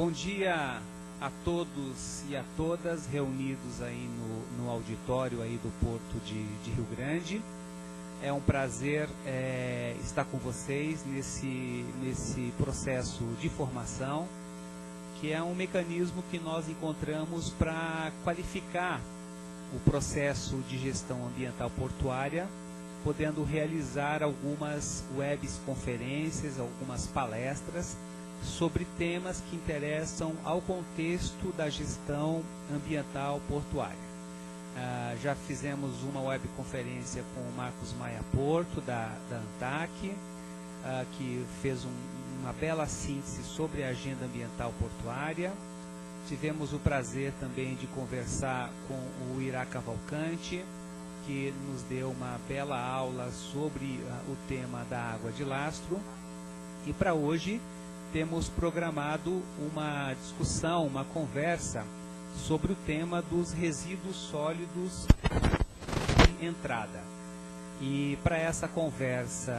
Bom dia a todos e a todas reunidos aí no auditório aí do Porto de Rio Grande. É um prazer estar com vocês nesse processo de formação, que é um mecanismo que nós encontramos para qualificar o processo de gestão ambiental portuária, podendo realizar algumas conferências, algumas palestras sobre temas que interessam ao contexto da gestão ambiental portuária. Já fizemos uma webconferência com o Marcos Maia Porto, da ANTAC, que fez uma bela síntese sobre a agenda ambiental portuária. Tivemos o prazer também de conversar com o Irá Cavalcante, que nos deu uma bela aula sobre o tema da água de lastro. E para hoje temos programado uma discussão, uma conversa sobre o tema dos resíduos sólidos de entrada. E para essa conversa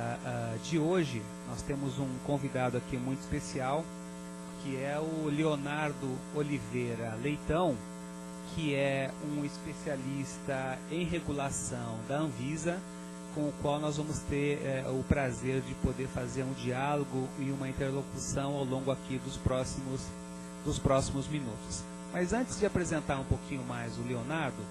de hoje, nós temos um convidado aqui muito especial, que é o Leonardo Oliveira Leitão, que é um especialista em regulação da Anvisa, com o qual nós vamos ter o prazer de poder fazer um diálogo e uma interlocução ao longo aqui dos próximos minutos. Mas antes de apresentar um pouquinho mais o Leonardo,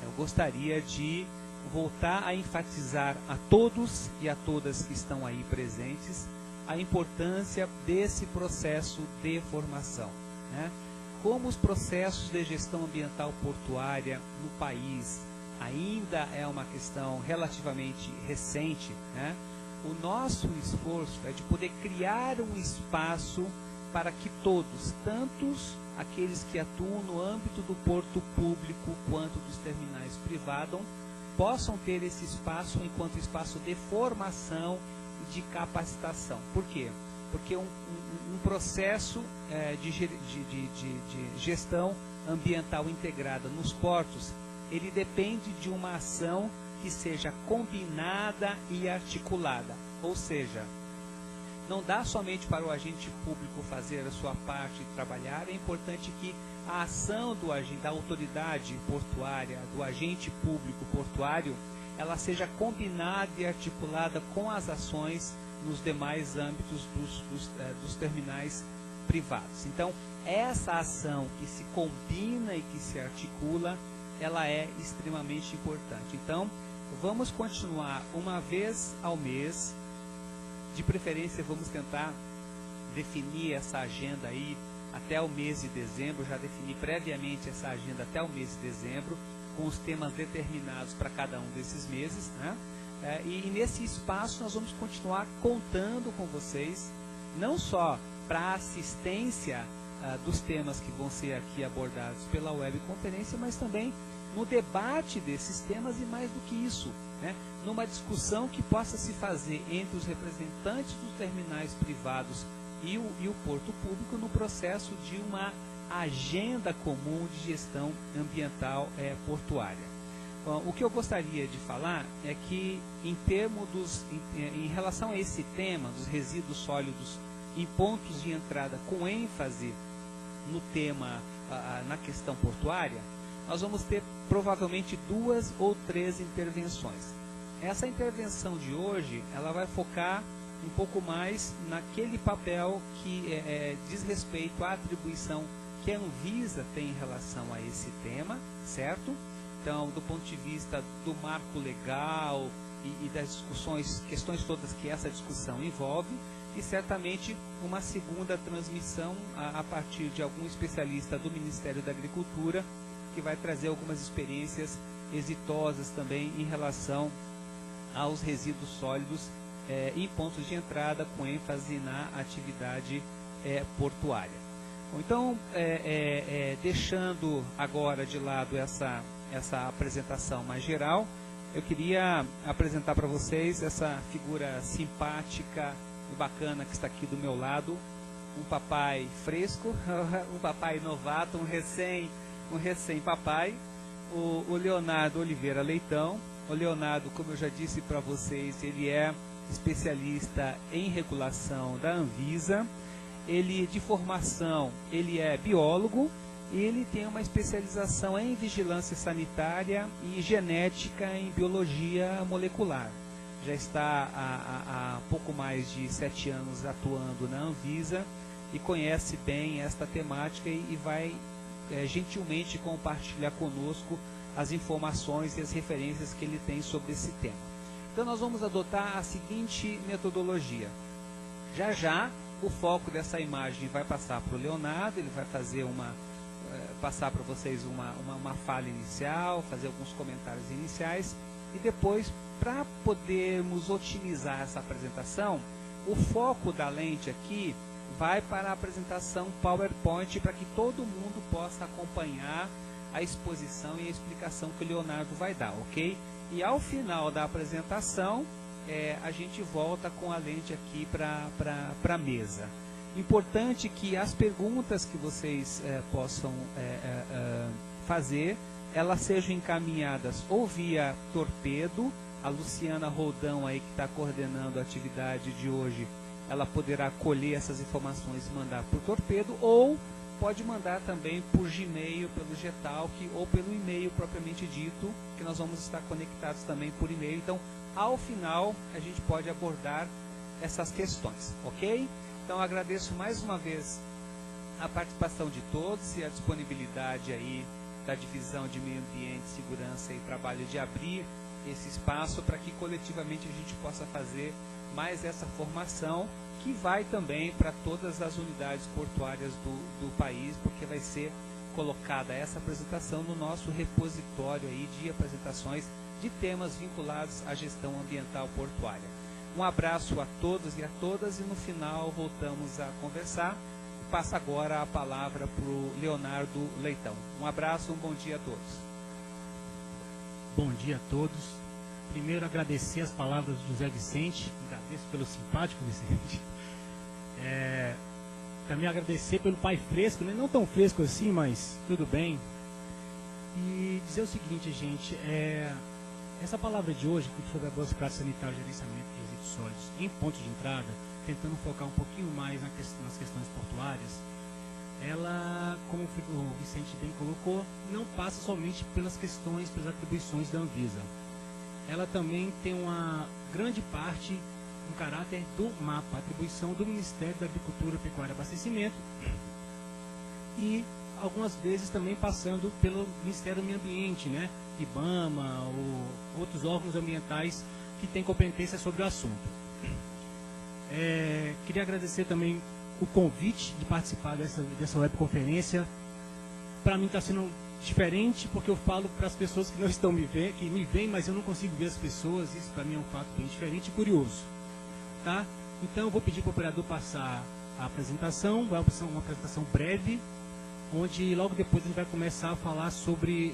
eu gostaria de voltar a enfatizar a todos e a todas que estão aí presentes a importância desse processo de formação, né? Como os processos de gestão ambiental portuária no país ainda é uma questão relativamente recente, né? O nosso esforço é de poder criar um espaço para que todos, tantos aqueles que atuam no âmbito do porto público quanto dos terminais privados, possam ter esse espaço enquanto espaço de formação e de capacitação. Por quê? Porque um processo de gestão ambiental integrada nos portos, ele depende de uma ação que seja combinada e articulada. Ou seja, não dá somente para o agente público fazer a sua parte e trabalhar, é importante que a ação da autoridade portuária, do agente público portuário, ela seja combinada e articulada com as ações nos demais âmbitos dos terminais privados. Então, essa ação que se combina e que se articula, ela é extremamente importante. Então, vamos continuar uma vez ao mês, de preferência vamos tentar definir essa agenda aí até o mês de dezembro, já defini previamente essa agenda até o mês de dezembro, com os temas determinados para cada um desses meses, né? E nesse espaço nós vamos continuar contando com vocês, não só para a assistência dos temas que vão ser aqui abordados pela webconferência, mas também no debate desses temas e mais do que isso, né? Numa discussão que possa se fazer entre os representantes dos terminais privados e o porto público no processo de uma agenda comum de gestão ambiental portuária. Bom, o que eu gostaria de falar é que em relação a esse tema dos resíduos sólidos em pontos de entrada com ênfase no tema, na questão portuária, nós vamos ter provavelmente 2 ou 3 intervenções. Essa intervenção de hoje, ela vai focar um pouco mais naquele papel que diz respeito à atribuição que a Anvisa tem em relação a esse tema, certo? Então, do ponto de vista do marco legal e das discussões, questões todas que essa discussão envolve, e certamente uma segunda transmissão a partir de algum especialista do Ministério da Agricultura, que vai trazer algumas experiências exitosas também em relação aos resíduos sólidos em pontos de entrada, com ênfase na atividade portuária. Bom, então, deixando agora de lado essa apresentação mais geral, eu queria apresentar para vocês essa figura simpática e bacana que está aqui do meu lado, um papai fresco, um papai novato, um recém-papai, o Leonardo Oliveira Leitão. O Leonardo, como eu já disse para vocês, ele é especialista em regulação da Anvisa. ele de formação, ele é biólogo e ele tem uma especialização em vigilância sanitária e genética em biologia molecular. Já está há pouco mais de 7 anos atuando na Anvisa e conhece bem esta temática e vai gentilmente compartilhar conosco as informações e as referências que ele tem sobre esse tema. Então nós vamos adotar a seguinte metodologia. Já o foco dessa imagem vai passar para o Leonardo, ele vai fazer passar para vocês uma fala inicial, fazer alguns comentários iniciais e depois, para podermos otimizar essa apresentação, o foco da lente aqui vai para a apresentação PowerPoint para que todo mundo possa acompanhar a exposição e a explicação que o Leonardo vai dar, ok? E ao final da apresentação, a gente volta com a lente aqui para a mesa. Importante que as perguntas que vocês possam fazer, elas sejam encaminhadas ou via torpedo. A Luciana Roldão aí que está coordenando a atividade de hoje, ela poderá colher essas informações e mandar por torpedo, ou pode mandar também por Gmail, pelo Getalk, ou pelo e-mail propriamente dito, que nós vamos estar conectados também por e-mail. Então, ao final, a gente pode abordar essas questões, ok? Então, agradeço mais uma vez a participação de todos e a disponibilidade aí da Divisão de Meio Ambiente, Segurança e Trabalho de abrir esse espaço para que coletivamente a gente possa fazer mais essa formação, que vai também para todas as unidades portuárias do país, porque vai ser colocada essa apresentação no nosso repositório aí de apresentações de temas vinculados à gestão ambiental portuária. Um abraço a todos e a todas e no final voltamos a conversar. Passo agora a palavra para o Leonardo Leitão. Um abraço, um bom dia a todos. Bom dia a todos. Primeiro agradecer as palavras do José Vicente, agradeço pelo simpático Vicente. Também agradecer pelo pai fresco, né? Não tão fresco assim, mas tudo bem. E dizer o seguinte, gente, essa palavra de hoje, sobre a boas práticas sanitárias e gerenciamento de resíduos sólidos em pontos de entrada, tentando focar um pouquinho mais nas questões portuárias, ela, como o Vicente bem colocou, não passa somente pelas questões, pelas atribuições da Anvisa. Ela também tem uma grande parte, um caráter do mapa, atribuição do Ministério da Agricultura, Pecuária e Abastecimento, e algumas vezes também passando pelo Ministério do Meio Ambiente, né? IBAMA, ou outros órgãos ambientais que têm competência sobre o assunto. Queria agradecer também o convite de participar dessa webconferência. Para mim está sendo diferente, porque eu falo para as pessoas que não estão que me veem, mas eu não consigo ver as pessoas. Isso para mim é um fato bem diferente e curioso. Tá? Então eu vou pedir para o operador passar a apresentação. Vai ser uma apresentação breve, onde logo depois a gente vai começar a falar sobre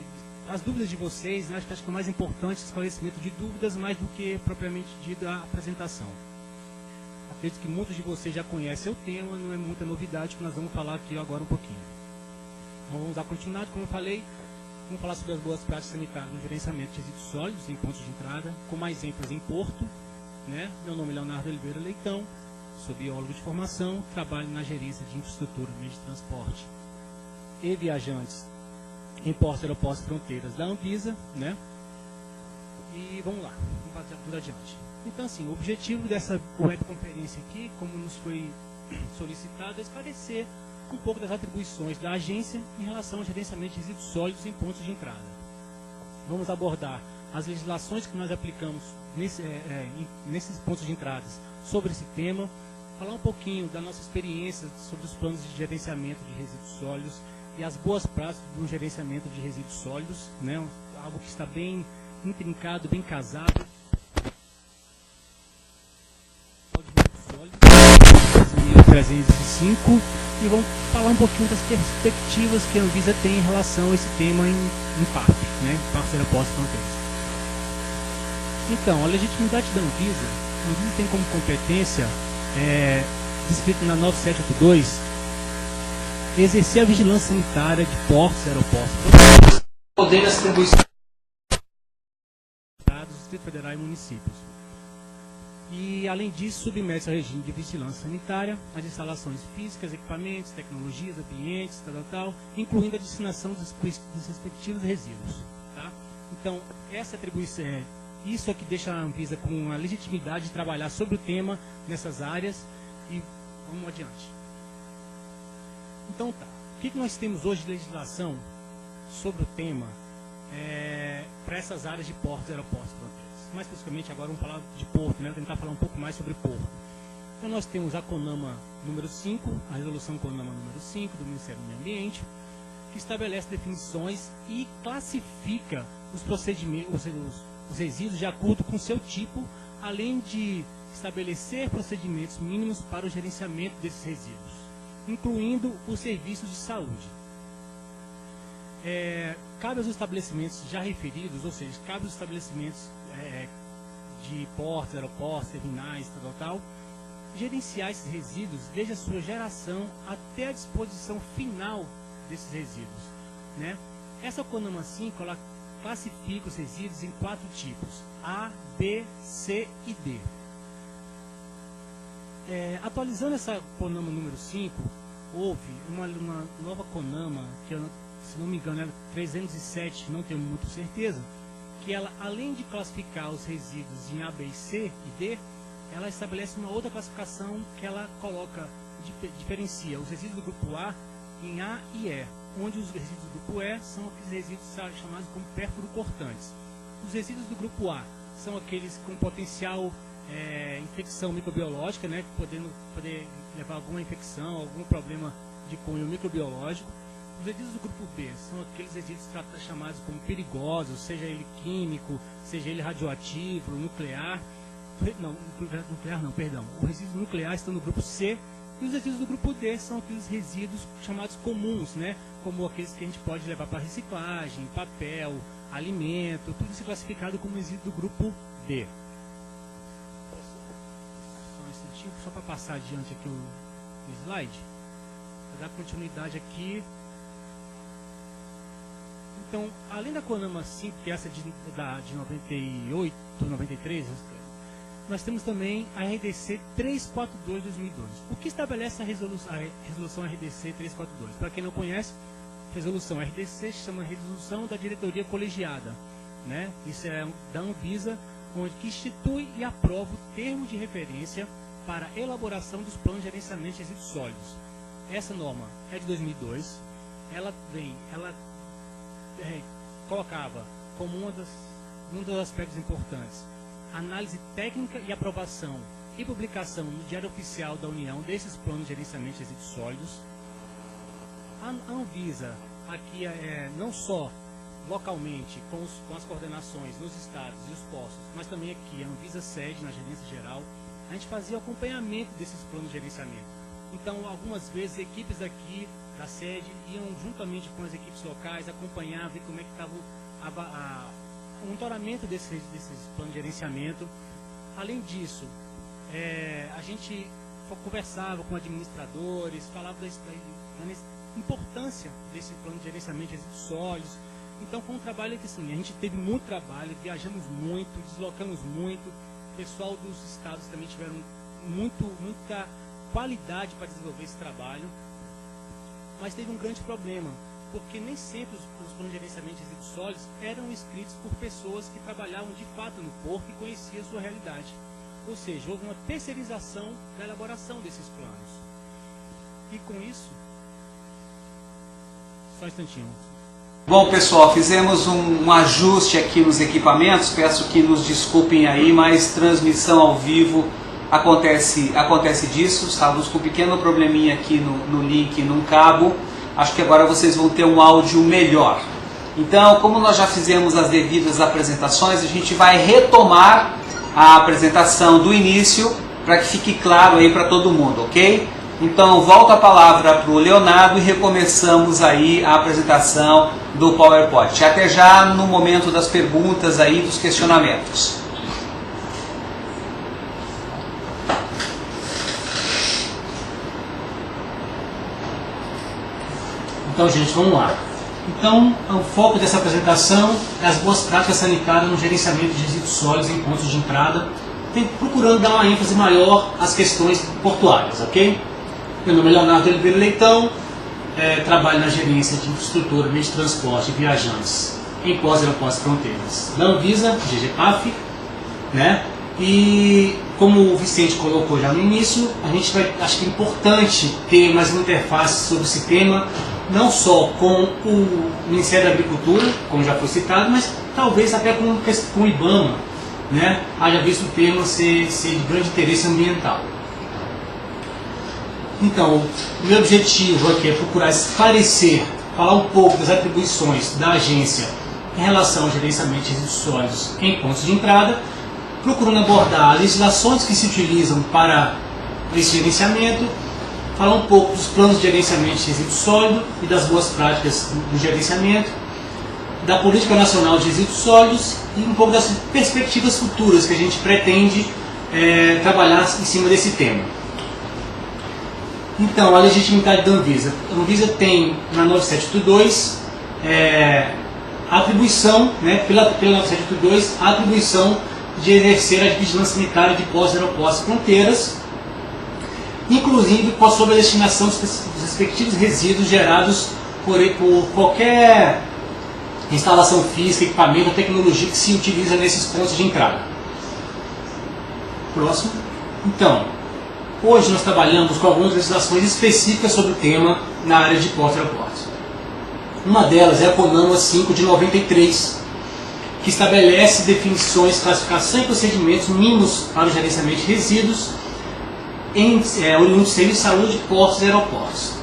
as dúvidas de vocês, né? Acho que é o mais importante, o esclarecimento de dúvidas, mais do que propriamente dito a apresentação. Acredito que muitos de vocês já conhecem o tema, não é muita novidade que nós vamos falar aqui agora um pouquinho. Então, vamos dar continuidade, como eu falei, vamos falar sobre as boas práticas sanitárias no gerenciamento de resíduos sólidos em pontos de entrada, com mais ênfase em porto. Né? Meu nome é Leonardo Oliveira Leitão, sou biólogo de formação, trabalho na gerência de infraestrutura, meio de transporte e viajantes em portos, aeroportos e fronteiras da Anvisa, né? E vamos lá, vamos passar tudo adiante. Então, assim, o objetivo dessa webconferência aqui, como nos foi solicitado, é esclarecer um pouco das atribuições da agência em relação ao gerenciamento de resíduos sólidos em pontos de entrada. Vamos abordar as legislações que nós aplicamos nesses pontos de entrada sobre esse tema, falar um pouquinho da nossa experiência sobre os planos de gerenciamento de resíduos sólidos e as boas práticas do gerenciamento de resíduos sólidos, né? Algo que está bem intrincado, bem casado. 305, e vamos falar um pouquinho das perspectivas que a Anvisa tem em relação a esse tema em PAF, né? Parques, Aeroportos e Fronteiras. Então, a legitimidade da Anvisa, a Anvisa tem como competência, descrito na 9782, exercer a vigilância sanitária de portos, aeroportos, podendo atribuição do Distrito Federal e municípios. E, além disso, submete ao regime de vigilância sanitária as instalações físicas, equipamentos, tecnologias, ambientes, incluindo a destinação dos respectivos resíduos. Tá? Então, essa atribuição isso é que deixa a Anvisa com a legitimidade de trabalhar sobre o tema nessas áreas. E vamos adiante. Então, tá. O que nós temos hoje de legislação sobre o tema para essas áreas de portos, aeroportos e fronteiras? Mais especificamente, agora vamos falar de porto, né? Vou tentar falar um pouco mais sobre porto. Então, nós temos a CONAMA número 5, a resolução CONAMA número 5 do Ministério do Meio Ambiente, que estabelece definições e classifica os procedimentos, os resíduos de acordo com seu tipo, além de estabelecer procedimentos mínimos para o gerenciamento desses resíduos, incluindo os serviços de saúde. Cabe aos estabelecimentos já referidos, ou seja, cabe aos estabelecimentos de portos, aeroportos, terminais, gerenciar esses resíduos desde a sua geração até a disposição final desses resíduos. Né? Essa CONAMA 5, ela classifica os resíduos em 4 tipos: A, B, C e D. Atualizando essa CONAMA número 5, houve uma nova CONAMA, que se não me engano era 307, não tenho muita certeza, que ela, além de classificar os resíduos em A, B, C e D, ela estabelece uma outra classificação que ela diferencia os resíduos do grupo A em A e E, onde os resíduos do grupo E são aqueles resíduos chamados como pérfuro-cortantes. Os resíduos do grupo A são aqueles com potencial infecção microbiológica, né, poder levar alguma infecção, algum problema de cunho microbiológico. Os resíduos do grupo B são aqueles resíduos chamados como perigosos, seja ele químico, seja ele radioativo, nuclear. Os resíduos nucleares estão no grupo C, e os resíduos do grupo D são aqueles resíduos chamados comuns, né, como aqueles que a gente pode levar para reciclagem, papel, alimento, tudo isso é classificado como resíduo do grupo D. Só um instantinho, só para passar adiante aqui o slide, para dar continuidade aqui. Então, além da CONAMA 5, que é essa de 98, 93, nós temos também a RDC 342/2002. O que estabelece a resolução RDC 342? Para quem não conhece, resolução RDC se chama Resolução da Diretoria Colegiada, né? Isso é da Anvisa, que institui e aprova o termo de referência para a elaboração dos planos de gerenciamento de resíduos sólidos. Essa norma é de 2002. Ela colocava como um dos aspectos importantes análise técnica e aprovação e publicação no Diário Oficial da União desses planos de gerenciamento de resíduos sólidos. A Anvisa, aqui não só localmente com as coordenações nos estados e os postos, mas também aqui a Anvisa sede na gerência geral, a gente fazia o acompanhamento desses planos de gerenciamento. Então, algumas vezes, equipes aqui da sede iam juntamente com as equipes locais acompanhar, ver como é que estava o monitoramento desses planos de gerenciamento. Além disso, a gente conversava com administradores, falava da importância desse plano de gerenciamento de resíduos sólidos. Então foi um trabalho que, assim, a gente teve muito trabalho, viajamos muito, deslocamos muito, o pessoal dos estados também tiveram muita qualidade para desenvolver esse trabalho, mas teve um grande problema, porque nem sempre os planos de gerenciamento de resíduos sólidos eram escritos por pessoas que trabalhavam de fato no porto e conheciam a sua realidade. Ou seja, houve uma terceirização da elaboração desses planos. E com isso... Só um instantinho. Bom, pessoal, fizemos um ajuste aqui nos equipamentos, peço que nos desculpem aí, mas transmissão ao vivo acontece disso. Estávamos com um pequeno probleminha aqui no link, num cabo. Acho que agora vocês vão ter um áudio melhor. Então, como nós já fizemos as devidas apresentações, a gente vai retomar a apresentação do início para que fique claro aí para todo mundo, ok? Então, volto a palavra para o Leonardo e recomeçamos aí a apresentação do PowerPoint. Até já no momento das perguntas aí, dos questionamentos. Então, gente, vamos lá. Então, o foco dessa apresentação é as boas práticas sanitárias no gerenciamento de resíduos sólidos em pontos de entrada, procurando dar uma ênfase maior às questões portuárias, ok? Meu nome é Leonardo Oliveira Leitão, trabalho na gerência de infraestrutura, meio de transporte e viajantes em Portos e Aeroportos Fronteiras da Anvisa, GGPAF, né? E como o Vicente colocou já no início, a gente acho que é importante ter mais uma interface sobre esse tema, não só com o Ministério da Agricultura, como já foi citado, mas talvez até com o IBAMA, né? Haja visto o tema ser de grande interesse ambiental. Então, o meu objetivo aqui é procurar esclarecer, falar um pouco das atribuições da agência em relação ao gerenciamento de resíduos sólidos em pontos de entrada, procurando abordar legislações que se utilizam para esse gerenciamento, falar um pouco dos planos de gerenciamento de resíduos sólidos e das boas práticas do gerenciamento, da Política Nacional de Resíduos Sólidos e um pouco das perspectivas futuras que a gente pretende trabalhar em cima desse tema. Então, a legitimidade da Anvisa. A Anvisa tem, na 9782, a atribuição, né, pela 9782, a atribuição de exercer a vigilância sanitária de portos, aeroportos e fronteiras, inclusive sobre a destinação dos respectivos resíduos gerados por qualquer instalação física, equipamento ou tecnologia que se utiliza nesses pontos de entrada. Próximo. Então, hoje nós trabalhamos com algumas legislações específicas sobre o tema na área de portos e aeroportos. Uma delas é a CONAMA 5 de 93, que estabelece definições, classificação e procedimentos mínimos para o gerenciamento de resíduos oriundos do serviço de saúde de portos e aeroportos.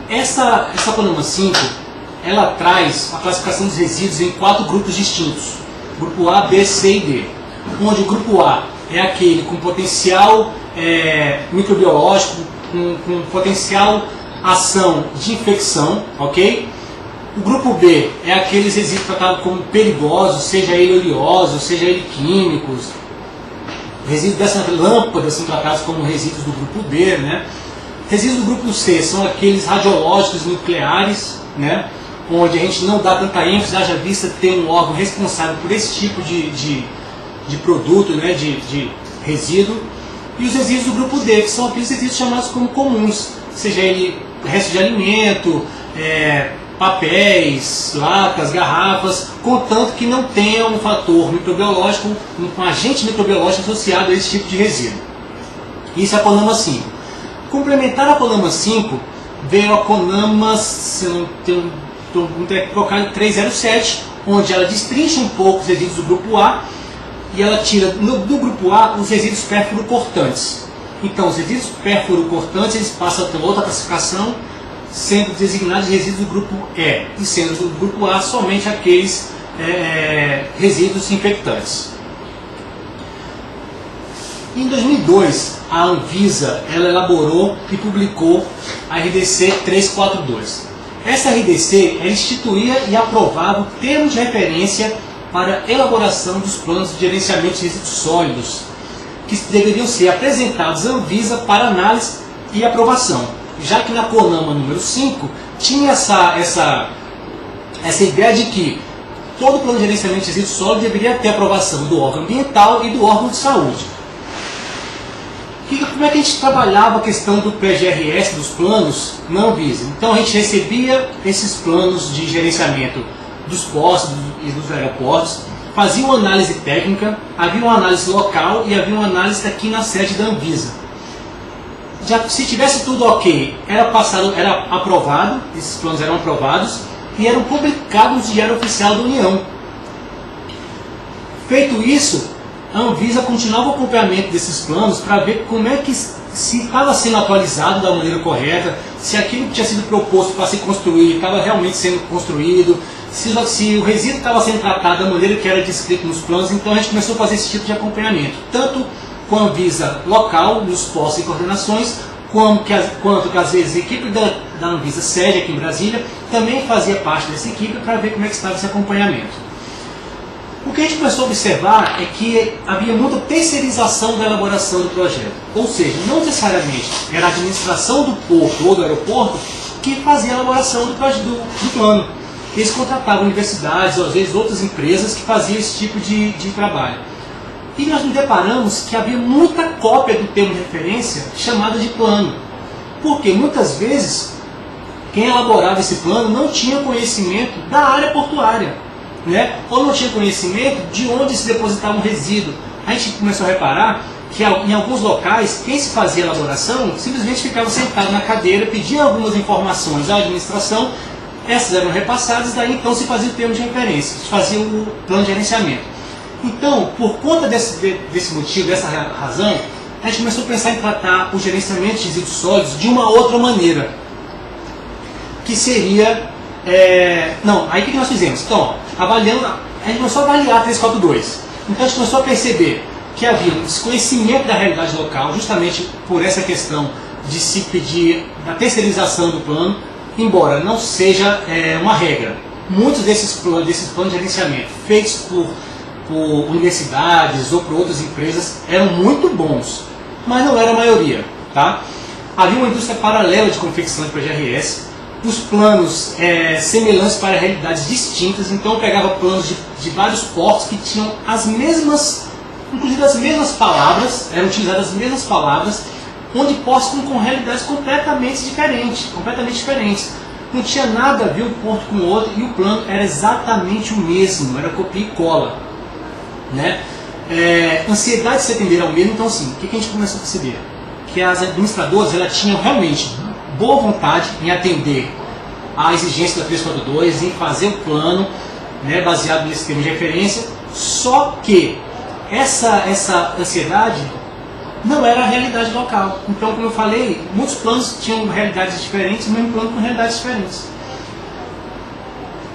Essa CONAMA 5, ela traz a classificação dos resíduos em 4 grupos distintos, grupo A, B, C e D, onde o grupo A é aquele com potencial microbiológico, com potencial ação de infecção, ok? O grupo B é aqueles resíduos tratados como perigosos, seja ele oleosos, seja ele químicos. Resíduos dessas lâmpadas são tratados como resíduos do grupo B, né? Resíduos do grupo C são aqueles radiológicos nucleares, né? Onde a gente não dá tanta ênfase, haja vista ter um órgão responsável por esse tipo de produto, né? de resíduo. E os resíduos do grupo D, que são aqueles resíduos chamados como comuns, seja ele resto de alimento, papéis, latas, garrafas, contanto que não tenha um fator microbiológico, um agente microbiológico associado a esse tipo de resíduo. Isso é a CONAMA 5. Complementar a CONAMA 5, veio a CONAMA, se eu não tenho colocado 307, onde ela destrincha um pouco os resíduos do grupo A e ela tira do grupo A os resíduos pérfuro-cortantes. Então, os resíduos pérfuro-cortantes eles passam a ter outra classificação, sendo designados resíduos do grupo E, e sendo do grupo A somente aqueles resíduos infectantes. Em 2002, a Anvisa ela elaborou e publicou a RDC 342. Essa RDC ela instituía e aprovava o termo de referência para a elaboração dos planos de gerenciamento de resíduos sólidos, que deveriam ser apresentados à Anvisa para análise e aprovação, já que na CONAMA número 5 tinha essa ideia de que todo plano de gerenciamento de resíduos sólidos deveria ter aprovação do órgão ambiental e do órgão de saúde. Como é que a gente trabalhava a questão do PGRS, dos planos na Anvisa? Então a gente recebia esses planos de gerenciamento dos portos e dos aeroportos, fazia uma análise técnica, havia uma análise local e havia uma análise aqui na sede da Anvisa. Já, se tivesse tudo ok, era aprovado, esses planos eram aprovados e eram publicados no Diário Oficial da União. Feito isso, a Anvisa continuava o acompanhamento desses planos para ver como é que se estava sendo atualizado da maneira correta, se aquilo que tinha sido proposto para se construir estava realmente sendo construído, se o resíduo estava sendo tratado da maneira que era descrito nos planos. Então a gente começou a fazer esse tipo de acompanhamento, tanto com a Anvisa local, nos postos e coordenações, quanto que às vezes a equipe da Anvisa sede aqui em Brasília também fazia parte dessa equipe para ver como é que estava esse acompanhamento. O que a gente começou a observar é que havia muita terceirização da elaboração do projeto, ou seja, não necessariamente era a administração do porto ou do aeroporto que fazia a elaboração do plano. Eles contratavam universidades ou às vezes outras empresas que faziam esse tipo de trabalho. E nós nos deparamos que havia muita cópia do termo de referência chamado de plano. Porque muitas vezes quem elaborava esse plano não tinha conhecimento da área portuária, né? Ou não tinha conhecimento de onde se depositava um resíduo. A gente começou a reparar que em alguns locais, quem se fazia a elaboração simplesmente ficava sentado na cadeira, pedia algumas informações à administração, essas eram repassadas, daí então se fazia o termo de referência, se fazia o plano de gerenciamento. Então, por conta desse motivo, dessa razão, a gente começou a pensar em tratar o gerenciamento de resíduos sólidos de uma outra maneira, que seria... aí o que nós fizemos? Então, a gente começou a avaliar a 342. Então a gente começou a perceber que havia um desconhecimento da realidade local, justamente por essa questão de se pedir a terceirização do plano, embora não seja uma regra. Muitos desses planos de gerenciamento feitos por universidades ou por outras empresas eram muito bons, mas não era a maioria. Tá? Havia uma indústria paralela de confecção de PGRS, os planos semelhantes para realidades distintas, então eu pegava planos de vários portos que tinham as mesmas, inclusive as mesmas palavras, eram utilizadas as mesmas palavras, onde portos com realidades completamente diferentes. Não tinha nada a ver um porto com o outro e o plano era exatamente o mesmo, era copia e cola. Né? Ansiedade de se atender ao mesmo, então assim, o que a gente começou a perceber? Que as administradoras elas tinham realmente boa vontade em atender à exigência da 342, em fazer o plano, né, baseado nesse termo de referência, só que essa ansiedade não era a realidade local. Então, como eu falei, muitos planos tinham realidades diferentes, o mesmo plano com realidades diferentes.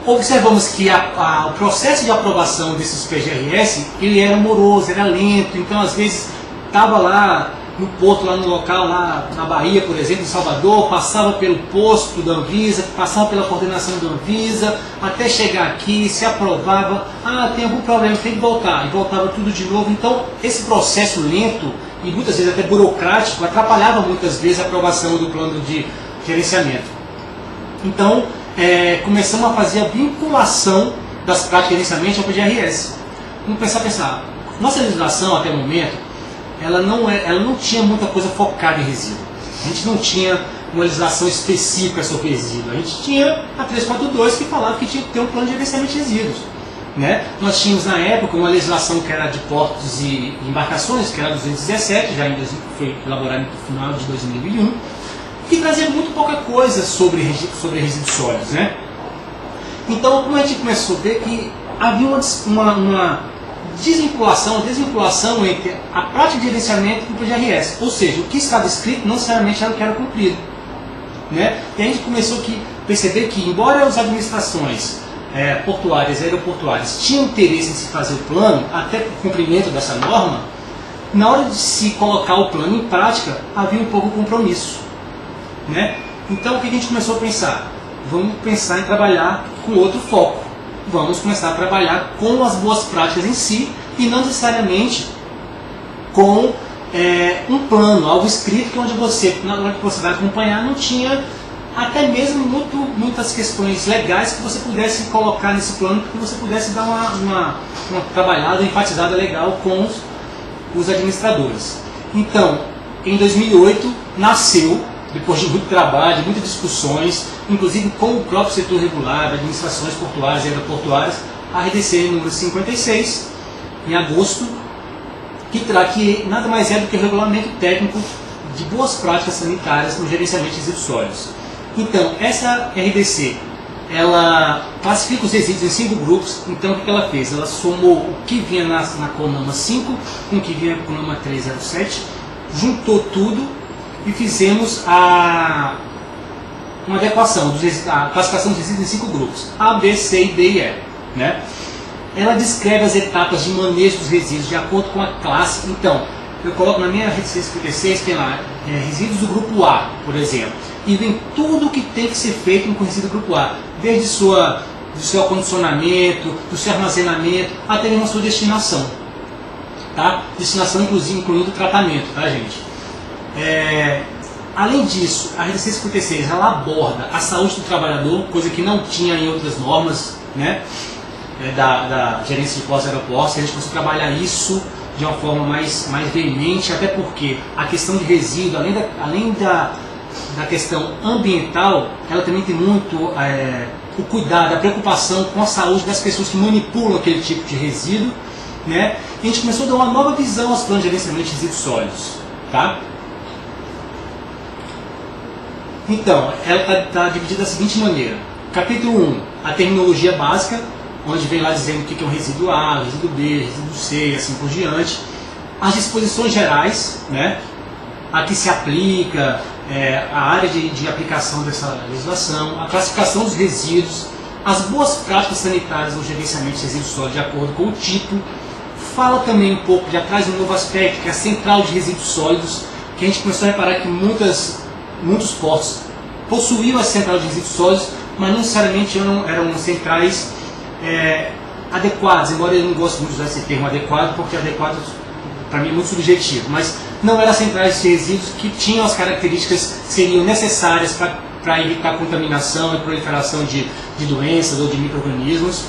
Observamos que o processo de aprovação desses PGRS, ele era moroso, era lento, então às vezes estava lá no porto, lá no local, lá na Bahia, por exemplo, em Salvador, passava pelo posto da Anvisa, passava pela coordenação da Anvisa, até chegar aqui, se aprovava, tem algum problema, tem que voltar, e voltava tudo de novo. Então, esse processo lento, e muitas vezes até burocrático, atrapalhava muitas vezes a aprovação do plano de gerenciamento. Então, começamos a fazer a vinculação das práticas de gerenciamento ao PGRS. Vamos pensar, nossa legislação até o momento, ela não tinha muita coisa focada em resíduo. A gente não tinha uma legislação específica sobre resíduo. A gente tinha a 342 que falava que tinha que ter um plano de gerenciamento de resíduos. Né? Nós tínhamos na época uma legislação que era de portos e embarcações, que era 217, já foi elaborada no final de 2001, que trazia muito pouca coisa sobre resíduos sólidos. Né? Então, como a gente começou a ver que havia uma desvinculação entre a prática de gerenciamento e o PGRS. Ou seja, o que estava escrito não necessariamente era o que era cumprido. Né? E a gente começou a perceber que, embora as administrações portuárias e aeroportuárias tinham interesse em se fazer o plano, até por cumprimento dessa norma, na hora de se colocar o plano em prática, havia um pouco de compromisso. Né? Então, o que a gente começou a pensar? Vamos pensar em trabalhar com outro foco. Vamos começar a trabalhar com as boas práticas em si e não necessariamente com um plano, algo escrito que onde você, na hora que você vai acompanhar, não tinha até mesmo muitas questões legais que você pudesse colocar nesse plano, que você pudesse dar uma trabalhada, enfatizada legal com os administradores. Então, em 2008, nasceu, depois de muito trabalho, de muitas discussões, inclusive com o próprio setor regular, administrações portuárias e aeroportuárias, a RDC número 56, em agosto, que nada mais é do que o regulamento técnico de boas práticas sanitárias no gerenciamento de resíduos sólidos. Então, essa RDC, ela classifica os resíduos em 5 grupos. Então, o que ela fez? Ela somou o que vinha na CONAMA 5 com o que vinha na CONAMA 307, juntou tudo e fizemos uma adequação, a classificação dos resíduos em 5 grupos, A, B, C, D e E. Né? Ela descreve as etapas de manejo dos resíduos de acordo com a classe. Então, eu coloco na minha RDC 56, tem lá resíduos do grupo A, por exemplo, e vem tudo o que tem que ser feito com o resíduo do grupo A, desde do seu acondicionamento, do seu armazenamento, até mesmo a sua destinação. Tá? Destinação incluindo o tratamento, tá, gente? Além disso, a RDC 56 ela aborda a saúde do trabalhador, coisa que não tinha em outras normas, né, da gerência de portos e aeroportos. A gente conseguiu trabalhar isso de uma forma mais veemente, até porque a questão de resíduo, além da questão ambiental, ela também tem muito o cuidado, a preocupação com a saúde das pessoas que manipulam aquele tipo de resíduo, né? E a gente começou a dar uma nova visão aos planos de gerenciamento de resíduos sólidos, tá? Então, ela está dividida da seguinte maneira. Capítulo 1, a terminologia básica, onde vem lá dizendo o que é um resíduo A, resíduo B, resíduo C e assim por diante. As disposições gerais, né, a que se aplica, a área de aplicação dessa legislação, a classificação dos resíduos, as boas práticas sanitárias no gerenciamento de resíduos sólidos de acordo com o tipo. Fala também um pouco, já traz um novo aspecto, que é a central de resíduos sólidos, que a gente começou a reparar que muitos portos possuíam a central de resíduos sólidos, mas não necessariamente eram centrais adequadas, embora eu não goste muito de usar esse termo adequado, porque adequado para mim é muito subjetivo, mas não eram centrais de resíduos que tinham as características que seriam necessárias para evitar contaminação e proliferação de doenças ou de micro-organismos.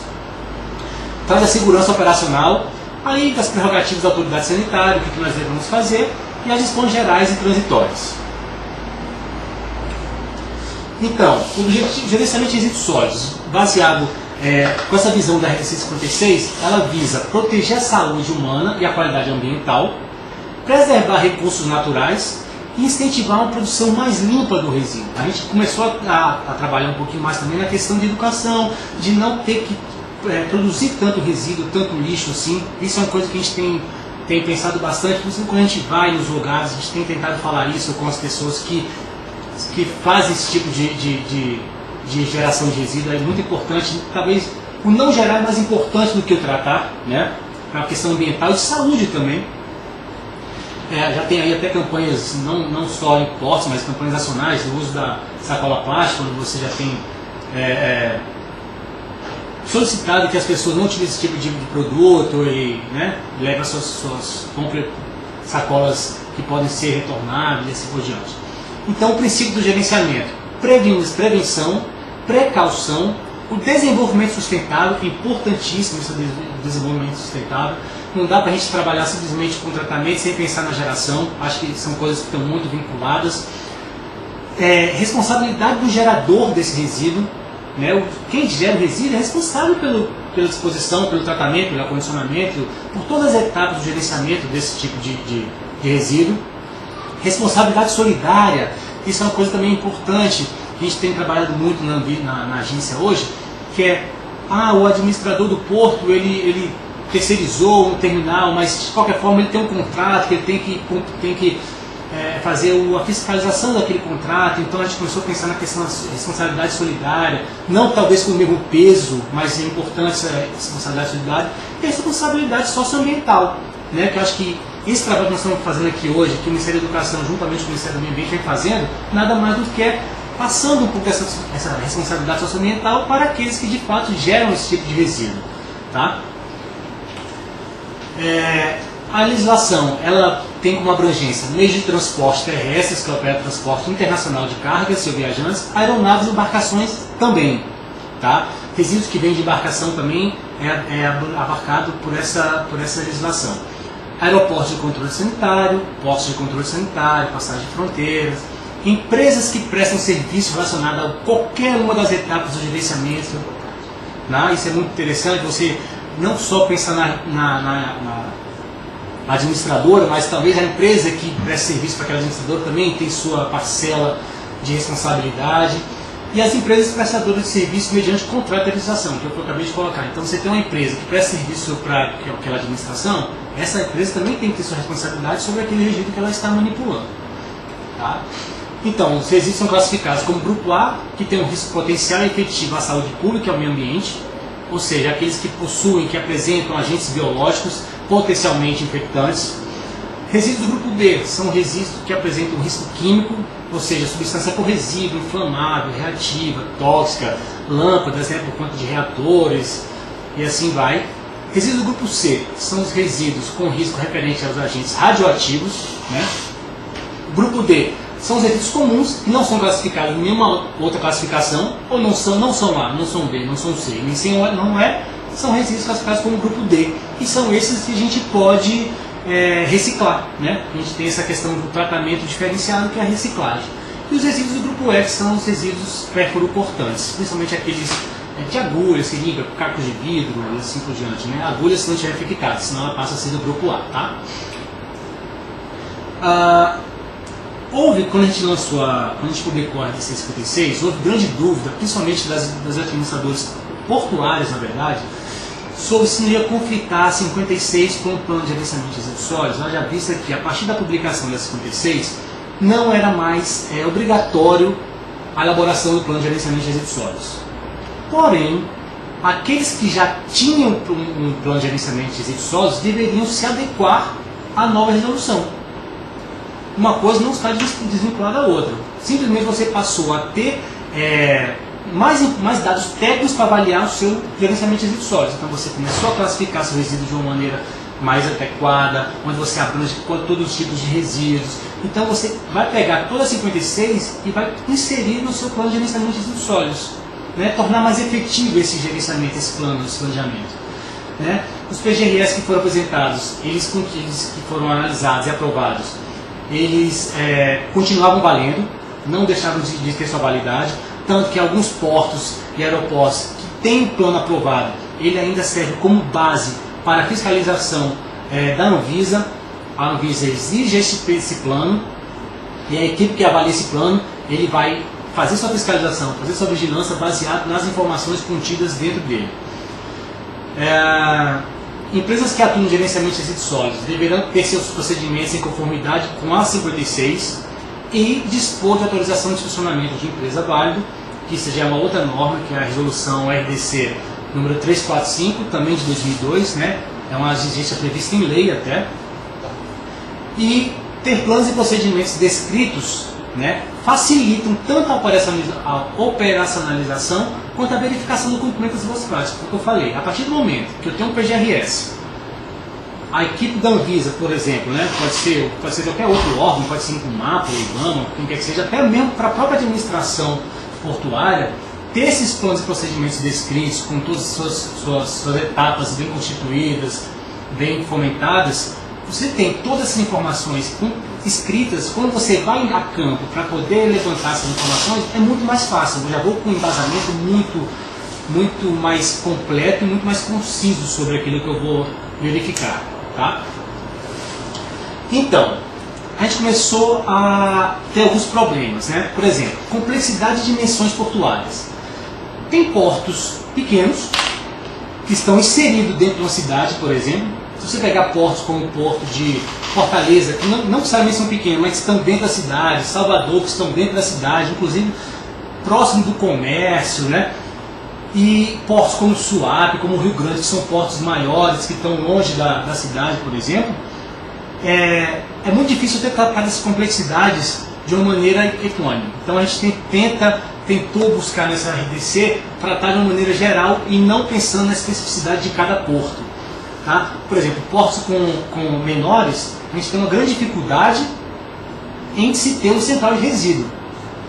Traz a segurança operacional, além das prerrogativas da autoridade sanitária, o que nós devemos fazer, e as disposições gerais e transitórias. Então, o gerenciamento de resíduos sólidos, baseado com essa visão da Regra 156, ela visa proteger a saúde humana e a qualidade ambiental, preservar recursos naturais e incentivar uma produção mais limpa do resíduo. A gente começou a trabalhar um pouquinho mais também na questão de educação, de não ter que produzir tanto resíduo, tanto lixo assim. Isso é uma coisa que a gente tem pensado bastante, principalmente quando a gente vai nos lugares, a gente tem tentado falar isso com as pessoas que fazem esse tipo de geração de resíduo. É muito importante, talvez o não gerar é mais importante do que o tratar, né? Para a questão ambiental e de saúde também. Já tem aí até campanhas, não só em portos, mas campanhas nacionais do uso da sacola plástica, onde você já tem solicitado que as pessoas não utilizem esse tipo de produto e, né, levem suas sacolas que podem ser retornáveis e assim por diante. Então, o princípio do gerenciamento: prevenção, precaução, o desenvolvimento sustentável, que é importantíssimo esse desenvolvimento sustentável. Não dá para a gente trabalhar simplesmente com tratamento sem pensar na geração. Acho que são coisas que estão muito vinculadas. Responsabilidade do gerador desse resíduo, né? Quem gera o resíduo é responsável pela disposição, pelo tratamento, pelo acondicionamento, por todas as etapas do gerenciamento desse tipo de resíduo. Responsabilidade solidária, isso é uma coisa também importante, que a gente tem trabalhado muito na agência hoje, que é o administrador do porto, ele terceirizou um terminal, mas de qualquer forma ele tem um contrato, que ele tem que fazer a fiscalização daquele contrato. Então a gente começou a pensar na questão da responsabilidade solidária, não talvez com o mesmo peso, mas é importante essa responsabilidade solidária, e a responsabilidade socioambiental, né? Que eu acho que esse trabalho que nós estamos fazendo aqui hoje, que o Ministério da Educação, juntamente com o Ministério do Meio Ambiente, vem fazendo, nada mais do que passando um pouco essa responsabilidade socioambiental para aqueles que de fato geram esse tipo de resíduo. Tá? A legislação, ela tem como abrangência meios de transporte terrestres, que opera transporte internacional de cargas e viajantes, aeronaves e embarcações também. Tá? Resíduos que vêm de embarcação também é abarcado por essa legislação. Aeroportos de controle sanitário, postos de controle sanitário, passagem de fronteiras, empresas que prestam serviço relacionado a qualquer uma das etapas do gerenciamento. Isso é muito interessante, você não só pensar na administradora, mas talvez a empresa que presta serviço para aquela administradora também tem sua parcela de responsabilidade. E as empresas prestadoras de serviço mediante contrato de terceirização, que é o que eu acabei de colocar. Então você tem uma empresa que presta serviço para aquela administração, essa empresa também tem que ter sua responsabilidade sobre aquele resíduo que ela está manipulando. Tá? Então, os resíduos são classificados como grupo A, que tem um risco potencial e efetivo à saúde pública e ao meio ambiente, ou seja, aqueles que possuem, que apresentam agentes biológicos potencialmente infectantes. Resíduos do grupo B são resíduos que apresentam um risco químico, ou seja, substância corrosiva, inflamável, reativa, tóxica, lâmpadas, por conta de reatores e assim vai. Resíduos do grupo C são os resíduos com risco referente aos agentes radioativos. Né? O grupo D são os resíduos comuns, que não são classificados em nenhuma outra classificação, ou não são A, não são B, não são C, nem C não é, são resíduos classificados como grupo D. E são esses que a gente pode reciclar, né? A gente tem essa questão do tratamento diferenciado, que é a reciclagem. E os resíduos do grupo F são os resíduos perfuro-cortantes, principalmente aqueles de agulha, seringa, cacos de vidro e assim por diante, né? Agulha se não tiver eficácia, senão ela passa a ser do grupo A, tá? Houve, quando a gente publicou a RDC 56, houve grande dúvida, principalmente das administradoras portuárias, na verdade, sobre se não ia conflitar a 56 com o plano de gerenciamento de resíduos sólidos. Nós já vimos que a partir da publicação da 56, não era mais obrigatório a elaboração do plano de gerenciamento de resíduos sólidos. Porém, aqueles que já tinham um plano de gerenciamento de resíduos sólidos deveriam se adequar à nova resolução. Uma coisa não está desvinculada da outra. Simplesmente você passou a ter mais dados técnicos para avaliar o seu gerenciamento de resíduos sólidos. Então você começou a classificar seu resíduo de uma maneira mais adequada, onde você abrange todos os tipos de resíduos. Então você vai pegar toda a 56 e vai inserir no seu plano de gerenciamento de resíduos sólidos, né? Tornar mais efetivo esse gerenciamento, esse planejamento. Né? Os PGRS que foram apresentados, eles que foram analisados e aprovados, eles continuavam valendo, não deixaram de ter sua validade, tanto que alguns portos e aeroportos que têm um plano aprovado, ele ainda serve como base para a fiscalização da Anvisa. A Anvisa exige esse plano, e a equipe que avalia esse plano, ele vai fazer sua fiscalização, fazer sua vigilância baseado nas informações contidas dentro dele. Empresas que atuam no gerenciamento de resíduos sólidos deverão ter seus procedimentos em conformidade com a 56 e dispor de autorização de funcionamento de empresa válida, que isso já é uma outra norma, que é a resolução RDC número 345, também de 2002, né? É uma exigência prevista em lei até. E ter planos e procedimentos descritos, né, facilitam tanto a operacionalização quanto a verificação do cumprimento das boas práticas. Porque eu falei, a partir do momento que eu tenho um PGRS, a equipe da Anvisa, por exemplo, né, pode ser qualquer outro órgão, pode ser o MAPA, o IBAMA, quem quer que seja, até mesmo para a própria administração portuária, ter esses planos e procedimentos descritos, com todas as suas etapas bem constituídas, bem fomentadas, você tem todas essas informações escritas. Quando você vai a campo para poder levantar essas informações, é muito mais fácil. Eu já vou com um embasamento muito mais completo e muito mais conciso sobre aquilo que eu vou verificar. Tá? Então, a gente começou a ter alguns problemas, né? Por exemplo, complexidade de dimensões portuárias. Tem portos pequenos que estão inseridos dentro de uma cidade, por exemplo. Se você pegar portos como o porto de Fortaleza, que não necessariamente são pequenos, mas que estão dentro da cidade, Salvador, que estão dentro da cidade, inclusive próximo do comércio, né? E portos como Suape, como o Rio Grande, que são portos maiores, que estão longe da cidade, por exemplo, é muito difícil ter tratado essas complexidades de uma maneira equânime. Então a gente tentou buscar nessa RDC tratar de uma maneira geral e não pensando na especificidade de cada porto. Tá? Por exemplo, portos com menores, a gente tem uma grande dificuldade em se ter um central de resíduo.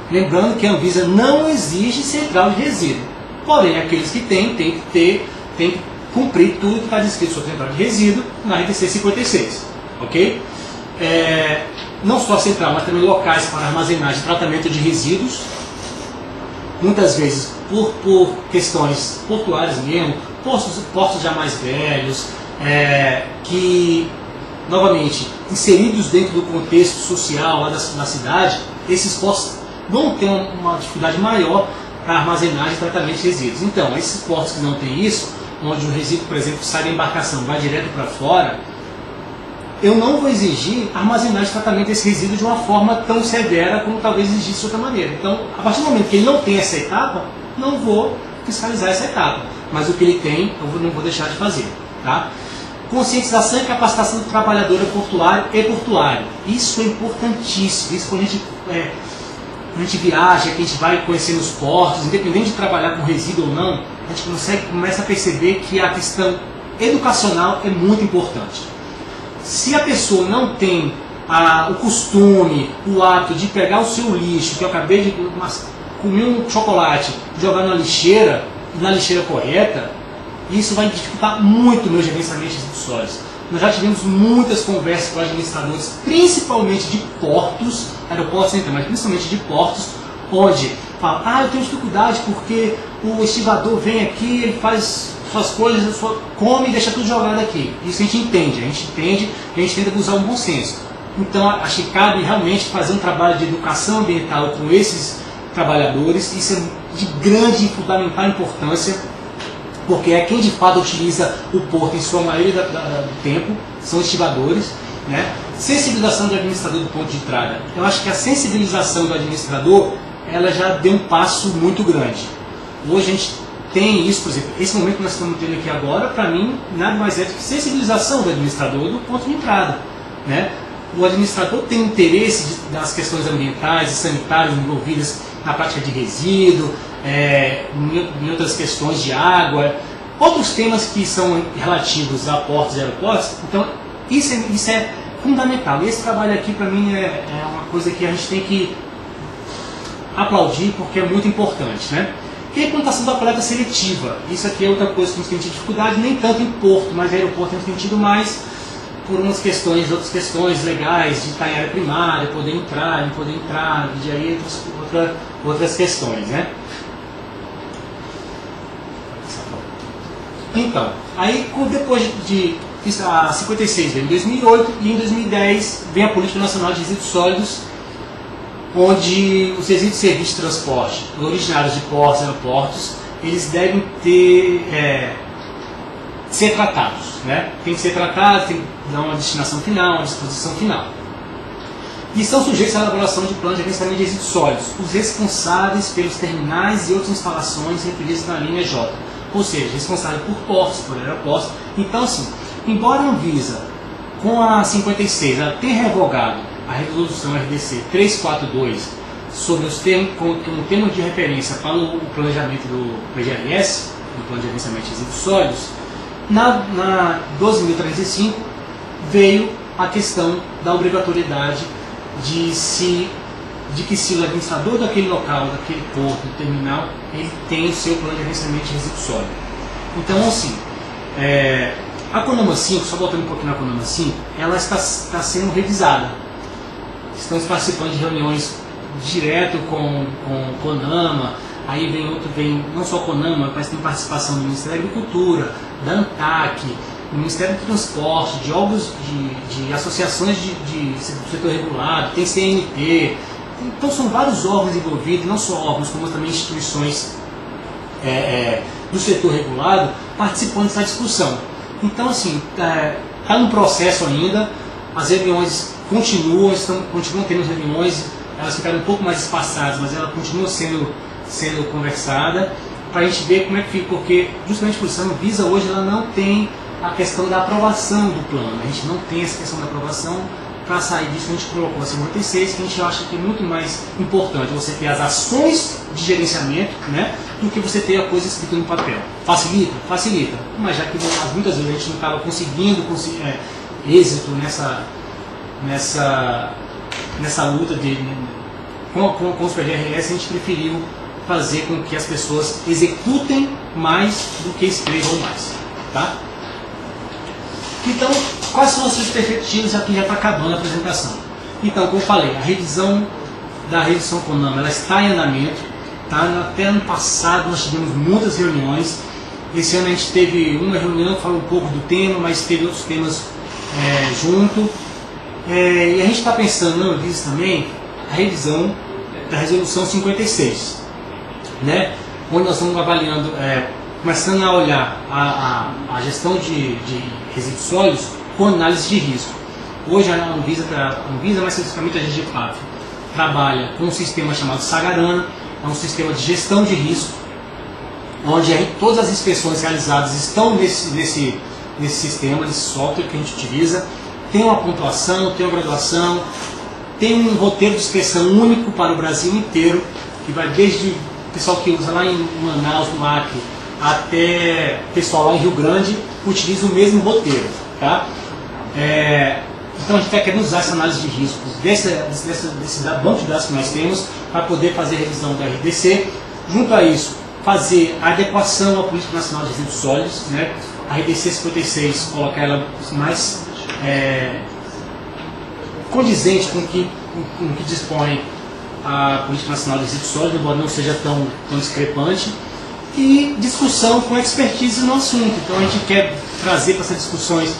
Lembrando que a Anvisa não exige central de resíduo. Porém, aqueles que têm que cumprir tudo que está descrito sobre central de resíduo na RDC 56. Ok? Não só central, mas também locais para armazenagem e tratamento de resíduos. Muitas vezes por questões portuárias mesmo, portos já mais velhos, que, novamente, inseridos dentro do contexto social lá da cidade, esses portos vão ter uma dificuldade maior para armazenagem e tratamento de resíduos. Então, esses portos que não têm isso, onde o resíduo, por exemplo, sai da embarcação vai direto para fora, eu não vou exigir armazenagem e tratamento desse resíduo de uma forma tão severa como talvez exigisse de outra maneira. Então, a partir do momento que ele não tem essa etapa, não vou fiscalizar essa etapa. Mas o que ele tem, eu não vou deixar de fazer. Tá? Conscientização e capacitação do trabalhador portuário e portuário. Isso é importantíssimo. Isso quando a gente viaja, que a gente vai conhecendo os portos, independente de trabalhar com resíduo ou não, a gente começa a perceber que a questão educacional é muito importante. Se a pessoa não tem o costume, o hábito de pegar o seu lixo, que eu acabei de comer um chocolate, jogar na lixeira correta, isso vai dificultar muito o meu gerenciamento de resíduos sólidos. Nós já tivemos muitas conversas com administradores, principalmente de portos, aeroportos não, mas principalmente de portos, onde fala, eu tenho dificuldade porque o estivador vem aqui, ele faz suas coisas, come e deixa tudo jogado aqui. Isso a gente entende, a gente tenta usar um bom senso. Então acho que cabe realmente fazer um trabalho de educação ambiental com esses trabalhadores, isso é de grande e fundamental importância, porque é quem de fato utiliza o porto em sua maioria do tempo, são os estivadores, né? Sensibilização do administrador do ponto de entrada. Eu acho que a sensibilização do administrador, ela já deu um passo muito grande. Hoje a gente tem isso, por exemplo, esse momento que nós estamos tendo aqui agora, para mim, nada mais é do que sensibilização do administrador do ponto de entrada, né? O administrador tem interesse das questões ambientais e sanitárias envolvidas na prática de resíduo, em outras questões de água, outros temas que são relativos a portos e aeroportos. Então, isso é fundamental. E esse trabalho aqui, para mim, é uma coisa que a gente tem que aplaudir, porque é muito importante, né? E a implantação da coleta seletiva. Isso aqui é outra coisa que a gente tem tido dificuldade, nem tanto em porto, mas em aeroporto a gente tem tido mais por outras questões legais, de estar em área primária, poder entrar, e aí outras questões, né? Então, aí depois de a 56 veio em 2008 e em 2010 vem a Política Nacional de Resíduos Sólidos, onde os resíduos de serviço de transporte originários de portos e aeroportos, eles devem ser tratados, né? Tem que ser tratados, tem que dar uma destinação final, uma disposição final. E são sujeitos à elaboração de plano de gerenciamento de resíduos sólidos, os responsáveis pelos terminais e outras instalações referidas na linha J, ou seja, responsável por portos, por aeroportos. Então, assim, embora a Anvisa, com a 56, ela tenha revogado a resolução RDC 342 sobre os termos, com termos de referência para o planejamento do PGRS, do Plano de Gerenciamento de Resíduos Sólidos, na 12.305 veio a questão da obrigatoriedade de que se o administrador daquele local, daquele porto, do terminal, ele tem o seu plano de gerenciamento de resíduos sólidos. Então, assim, a CONAMA 5, só voltando um pouquinho na CONAMA 5, ela está sendo revisada. Estamos participando de reuniões direto com CONAMA, aí vem não só CONAMA, mas tem participação do Ministério da Agricultura, da ANTAC, do Ministério do Transporte, de órgãos, de associações do setor regulado, tem CNT. Então são vários órgãos envolvidos, não só órgãos, como também instituições do setor regulado participando dessa discussão. Então, assim, está num processo ainda, as reuniões continuam tendo reuniões, elas ficaram um pouco mais espaçadas, mas ela continua sendo conversada, para a gente ver como é que fica, porque justamente por isso a Anvisa hoje ela não tem a questão da aprovação do plano, a gente não tem essa questão da aprovação. Para sair disso, a gente colocou a 56, que a gente acha que é muito mais importante você ter as ações de gerenciamento, né, do que você ter a coisa escrita no papel. Facilita? Facilita. Mas já que muitas vezes a gente não estava conseguindo êxito nessa luta com os PGRS, a gente preferiu fazer com que as pessoas executem mais do que escrevam mais. Tá? Então, quais são as suas perspectivas? Aqui já está acabando a apresentação. Então, como eu falei, a revisão da revisão CONAMA ela está em andamento. Tá? Até ano passado nós tivemos muitas reuniões. Esse ano a gente teve uma reunião que falou um pouco do tema, mas teve outros temas junto. E a gente está pensando na Anvisa também a revisão da resolução 56, né? Onde nós estamos avaliando, começando a olhar a gestão de resíduos sólidos com análise de risco. Hoje a Anvisa, mais especificamente a GGPAF, trabalha com um sistema chamado Sagarana, é um sistema de gestão de risco, onde todas as inspeções realizadas estão nesse sistema, nesse software que a gente utiliza. Tem uma pontuação, tem uma graduação, tem um roteiro de inspeção único para o Brasil inteiro, que vai desde o pessoal que usa lá em Manaus, no Acre, até o pessoal lá em Rio Grande, utiliza o mesmo roteiro. Tá? Então a gente está querendo usar essa análise de risco desse banco de dados que nós temos para poder fazer a revisão da RDC. Junto a isso, fazer a adequação à Política Nacional de Resíduos Sólidos, né? a RDC 56, colocar ela mais condizente com o que dispõe a Política Nacional de Resíduos Sólidos, embora não seja tão discrepante, e discussão com expertise no assunto. Então a gente quer trazer para essas discussões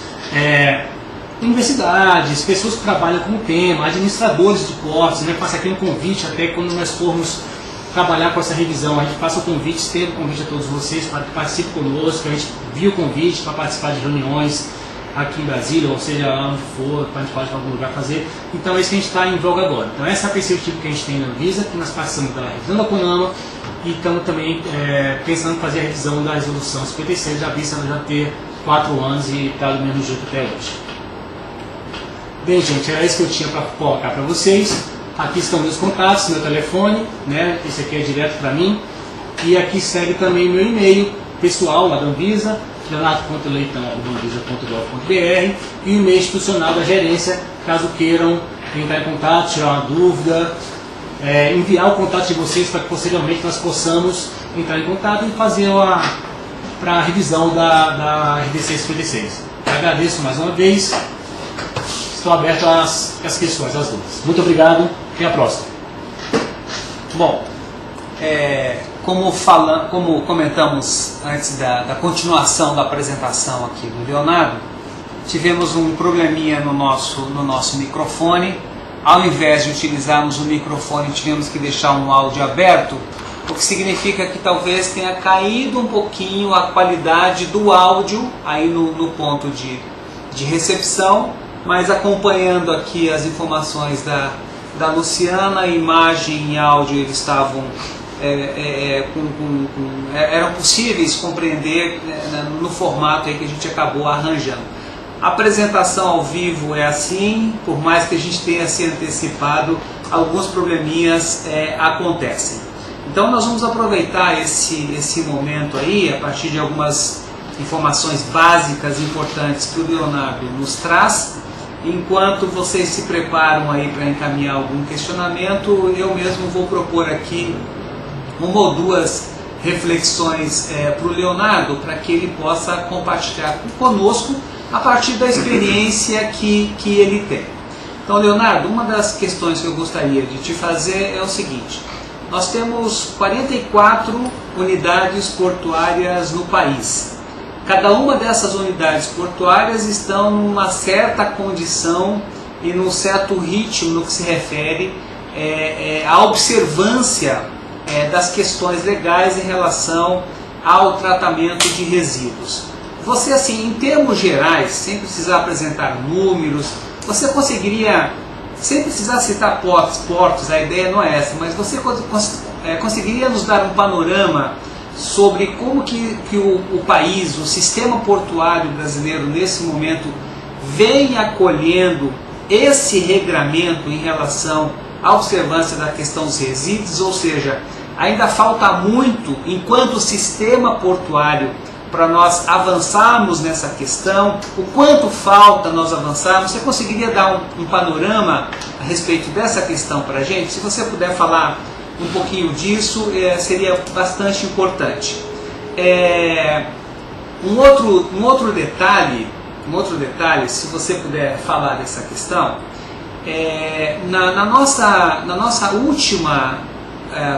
universidades, pessoas que trabalham com o tema, administradores de portos, né? Faça aqui um convite, até quando nós formos trabalhar com essa revisão, a gente passa o convite, estende o convite a todos vocês para que participem conosco, a gente viu o convite para participar de reuniões aqui em Brasília, ou seja, onde for, para a gente pode ir para algum lugar fazer. Então é isso que a gente está em voga agora. Então essa é a perspectiva que a gente tem na Anvisa, que nós passamos da revisão da CONAMA e estamos também pensando em fazer a revisão da resolução 56, já vista já ter 4 anos e está do mesmo jeito até hoje. Bem, gente, era isso que eu tinha para colocar para vocês. Aqui estão meus contatos, meu telefone, né? Esse aqui é direto para mim. E aqui segue também meu e-mail pessoal lá da Anvisa, leonardo.leitão@anvisa.gov.br, e o e-mail institucional da gerência, caso queiram entrar em contato, tirar uma dúvida, enviar o contato de vocês para que posteriormente nós possamos entrar em contato e fazer para a revisão da RDC 56. Agradeço mais uma vez. Estou aberto às questões, às dúvidas. Muito obrigado. Até a próxima. Bom, como comentamos antes da continuação da apresentação aqui do Leonardo, tivemos um probleminha no nosso microfone. Ao invés de utilizarmos o microfone, tivemos que deixar um áudio aberto, o que significa que talvez tenha caído um pouquinho a qualidade do áudio aí no ponto de recepção, mas acompanhando aqui as informações da Luciana, imagem e áudio eles estavam eram possíveis compreender no formato aí que a gente acabou arranjando. A apresentação ao vivo é assim, por mais que a gente tenha se antecipado, alguns probleminhas acontecem. Então nós vamos aproveitar esse momento aí, a partir de algumas informações básicas importantes que o Leonardo nos traz. Enquanto vocês se preparam aí para encaminhar algum questionamento, eu mesmo vou propor aqui uma ou duas reflexões para o Leonardo, para que ele possa compartilhar conosco a partir da experiência que ele tem. Então, Leonardo, uma das questões que eu gostaria de te fazer é o seguinte: nós temos 44 unidades portuárias no país. Cada uma dessas unidades portuárias estão numa certa condição e num certo ritmo no que se refere à observância das questões legais em relação ao tratamento de resíduos. Você, assim, em termos gerais, sem precisar apresentar números, você conseguiria, sem precisar citar portos, a ideia não é essa, mas você conseguiria nos dar um panorama sobre como que o país, o sistema portuário brasileiro nesse momento vem acolhendo esse regramento em relação à observância da questão dos resíduos, ou seja, ainda falta muito enquanto sistema portuário para nós avançarmos nessa questão, o quanto falta nós avançarmos. Você conseguiria dar um panorama a respeito dessa questão para a gente? Se você puder falar um pouquinho disso, seria bastante importante. Um outro detalhe, se você puder falar dessa questão, na nossa última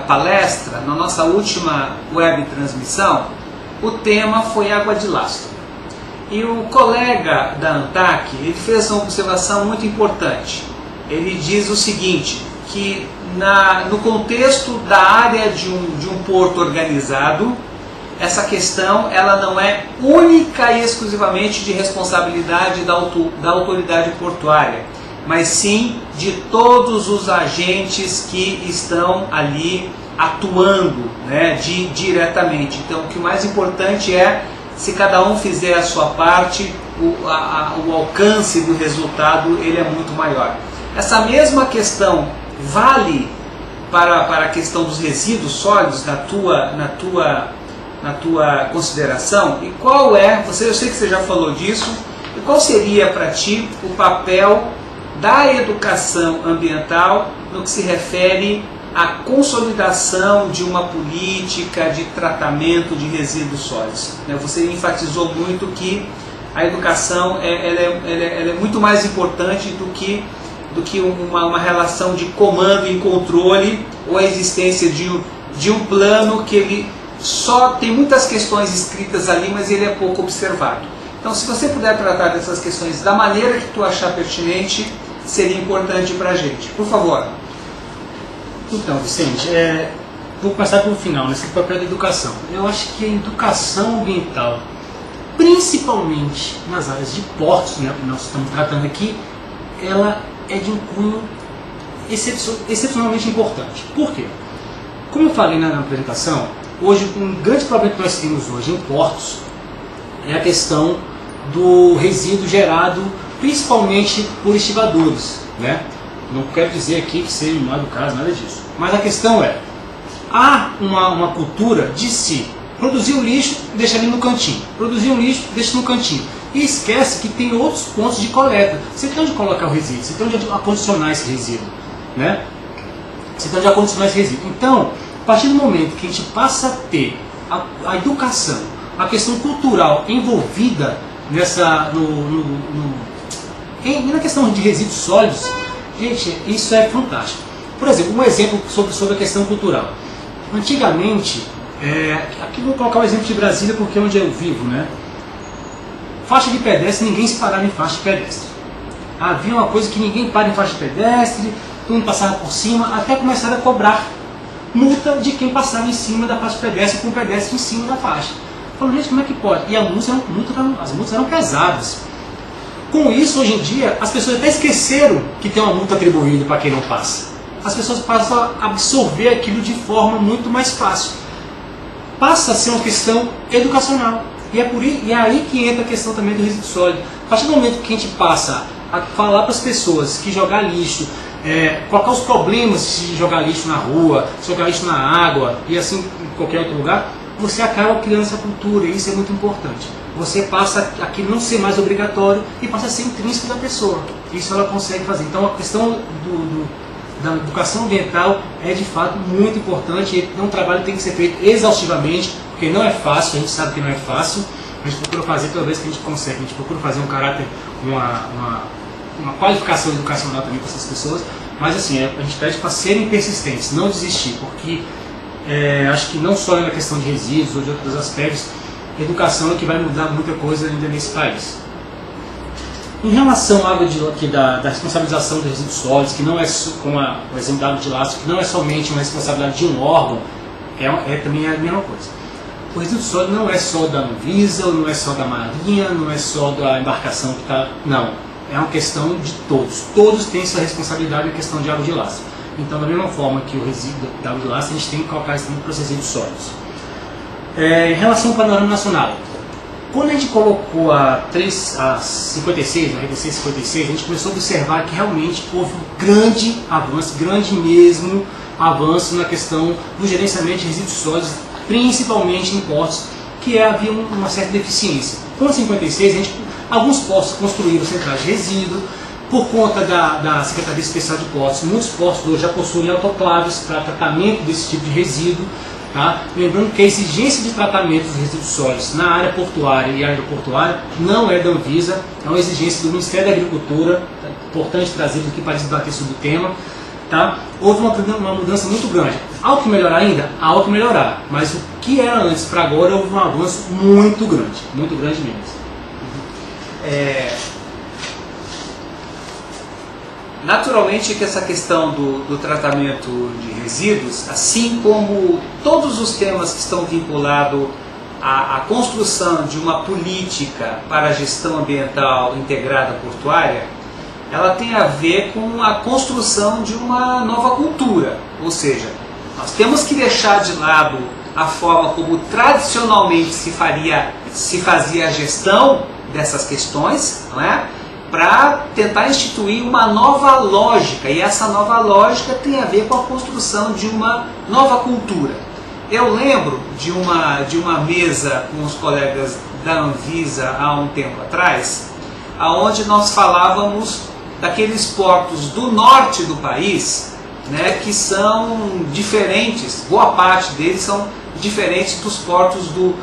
palestra, na nossa última web transmissão, o tema foi água de lastro. E o colega da ANTAC, ele fez uma observação muito importante. Ele diz o seguinte, que no contexto da área de um porto organizado, essa questão ela não é única e exclusivamente de responsabilidade da autoridade portuária, mas sim de todos os agentes que estão ali atuando, né, diretamente. Então, o que mais importante é, se cada um fizer a sua parte, o alcance do resultado ele é muito maior. Essa mesma questão vale para a questão dos resíduos sólidos na tua consideração? E qual é, eu sei que você já falou disso, e qual seria para ti o papel da educação ambiental no que se refere a consolidação de uma política de tratamento de resíduos sólidos. Você enfatizou muito que a educação ela é muito mais importante do que uma relação de comando e controle, ou a existência de um plano que ele só tem muitas questões escritas ali, mas ele é pouco observado. Então, se você puder tratar dessas questões da maneira que tu achar pertinente, seria importante para a gente. Por favor. Então, Vicente, vou começar pelo final, nesse papel da educação. Eu acho que a educação ambiental, principalmente nas áreas de portos, né, que nós estamos tratando aqui, ela é de um cunho excepcionalmente importante. Por quê? Como eu falei na apresentação, hoje um grande problema que nós temos hoje em portos é a questão do resíduo gerado principalmente por estivadores, né? Não quero dizer aqui que seja mal educado, nada disso. Mas a questão é, há uma cultura de se produzir o lixo e deixar ele no cantinho. Produzir um lixo e deixa no cantinho. E esquece que tem outros pontos de coleta. Você tem onde colocar o resíduo, você tem onde acondicionar esse resíduo, né? Você tem onde acondicionar esse resíduo. Então, a partir do momento que a gente passa a ter a educação, a questão cultural envolvida nessa, na questão de resíduos sólidos, gente, isso é fantástico. Por exemplo, um exemplo sobre a questão cultural. Antigamente, aqui vou colocar o exemplo de Brasília porque é onde eu vivo, né? Faixa de pedestre, ninguém se parava em faixa de pedestre. Havia uma coisa que ninguém para em faixa de pedestre, todo mundo passava por cima, até começaram a cobrar multa de quem passava em cima da faixa de pedestre com o pedestre em cima da faixa. Falou, gente, como é que pode? E as multas eram pesadas. Com isso, hoje em dia, as pessoas até esqueceram que tem uma multa atribuída para quem não passa. As pessoas passam a absorver aquilo de forma muito mais fácil. Passa a ser uma questão educacional. E é aí que entra a questão também do resíduo sólido. A partir do momento que a gente passa a falar para as pessoas que jogar lixo, colocar os problemas de jogar lixo na rua, jogar lixo na água e assim em qualquer outro lugar, você acaba criando essa cultura e isso é muito importante. Você passa a aquilo não ser mais obrigatório e passa a ser intrínseco da pessoa. Isso ela consegue fazer. Então a questão da educação ambiental é de fato muito importante e um trabalho que tem que ser feito exaustivamente, porque não é fácil, a gente sabe que não é fácil, a gente procura fazer toda vez que a gente consegue, a gente procura fazer um caráter, uma qualificação educacional também para essas pessoas, mas assim, a gente pede para serem persistentes, não desistir, porque acho que não só na questão de resíduos ou de outros aspectos, a educação é que vai mudar muita coisa ainda nesse país. Em relação à água da responsabilização dos resíduos sólidos, que não é, como o exemplo da água de lastro, que não é somente uma responsabilidade de um órgão, também é a mesma coisa. O resíduo sólido não é só da Anvisa, não é só da Marinha, não é só da embarcação que está... Não, é uma questão de todos. Todos têm sua responsabilidade na questão de água de lastro. Então, da mesma forma que o resíduo da água de lastro, a gente tem que colocar isso também para os resíduos sólidos. Em relação ao panorama nacional, quando a gente colocou a 56, a RDC 56, a gente começou a observar que realmente houve um grande avanço, grande mesmo avanço na questão do gerenciamento de resíduos sólidos, principalmente em portos, que havia uma certa deficiência. Com a 56, alguns portos construíram centrais de resíduo, por conta da Secretaria Especial de Portos, muitos portos hoje já possuem autoclaves para tratamento desse tipo de resíduo. Tá? Lembrando que a exigência de tratamento dos resíduos sólidos na área portuária e aeroportuária não é da Anvisa, é uma exigência do Ministério da Agricultura, é importante trazer aqui para debater sobre o tema. Tá? Houve uma mudança muito grande. Há o que melhorar ainda? Há o que melhorar, mas o que era antes para agora houve um avanço muito grande mesmo. Naturalmente que essa questão do tratamento de resíduos, assim como todos os temas que estão vinculados à construção de uma política para a gestão ambiental integrada portuária, ela tem a ver com a construção de uma nova cultura. Ou seja, nós temos que deixar de lado a forma como tradicionalmente se fazia a gestão dessas questões, não é? Para tentar instituir uma nova lógica, e essa nova lógica tem a ver com a construção de uma nova cultura. Eu lembro de uma mesa com os colegas da Anvisa há um tempo atrás, onde nós falávamos daqueles portos do norte do país né, que são diferentes, boa parte deles são diferentes dos portos do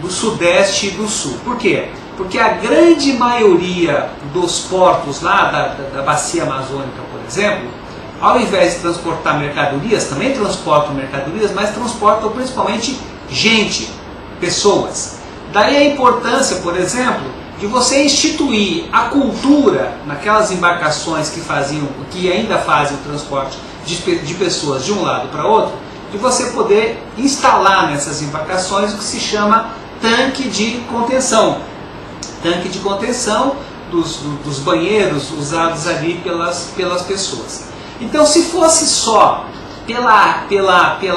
Sudeste e do Sul. Por quê? Porque a grande maioria dos portos lá da bacia amazônica, por exemplo, ao invés de transportar mercadorias, também transportam mercadorias, mas transportam principalmente gente, pessoas. Daí a importância, por exemplo, de você instituir a cultura naquelas embarcações que ainda fazem o transporte de pessoas de um lado para outro, de você poder instalar nessas embarcações o que se chama tanque de contenção. Tanque de contenção dos banheiros usados ali pelas pessoas. Então, se fosse só pela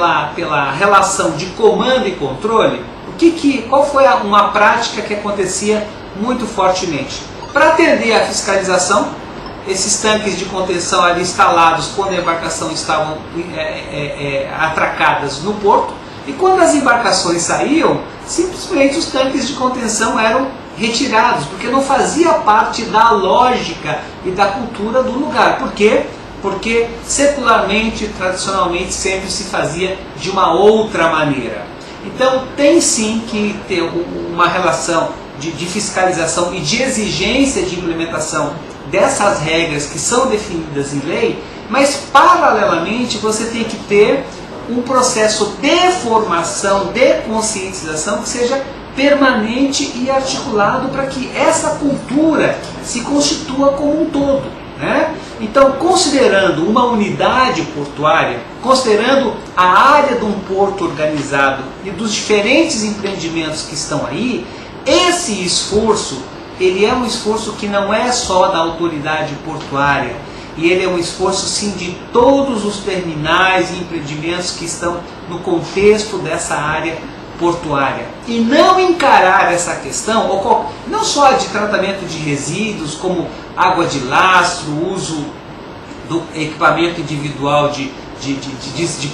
relação de comando e controle, qual foi uma prática que acontecia muito fortemente? Para atender à fiscalização, esses tanques de contenção ali instalados quando a embarcação estavam atracadas no porto, e quando as embarcações saíam, simplesmente os tanques de contenção eram retirados, porque não fazia parte da lógica e da cultura do lugar. Por quê? Porque secularmente, tradicionalmente, sempre se fazia de uma outra maneira. Então tem sim que ter uma relação de fiscalização e de exigência de implementação dessas regras que são definidas em lei, mas paralelamente você tem que ter um processo de formação, de conscientização que seja permanente e articulado para que essa cultura se constitua como um todo, né? Então, considerando uma unidade portuária, considerando a área de um porto organizado e dos diferentes empreendimentos que estão aí, esse esforço, ele é um esforço que não é só da autoridade portuária, e ele é um esforço sim de todos os terminais e empreendimentos que estão no contexto dessa área portuária. E não encarar essa questão, não só de tratamento de resíduos, como água de lastro, uso do equipamento individual de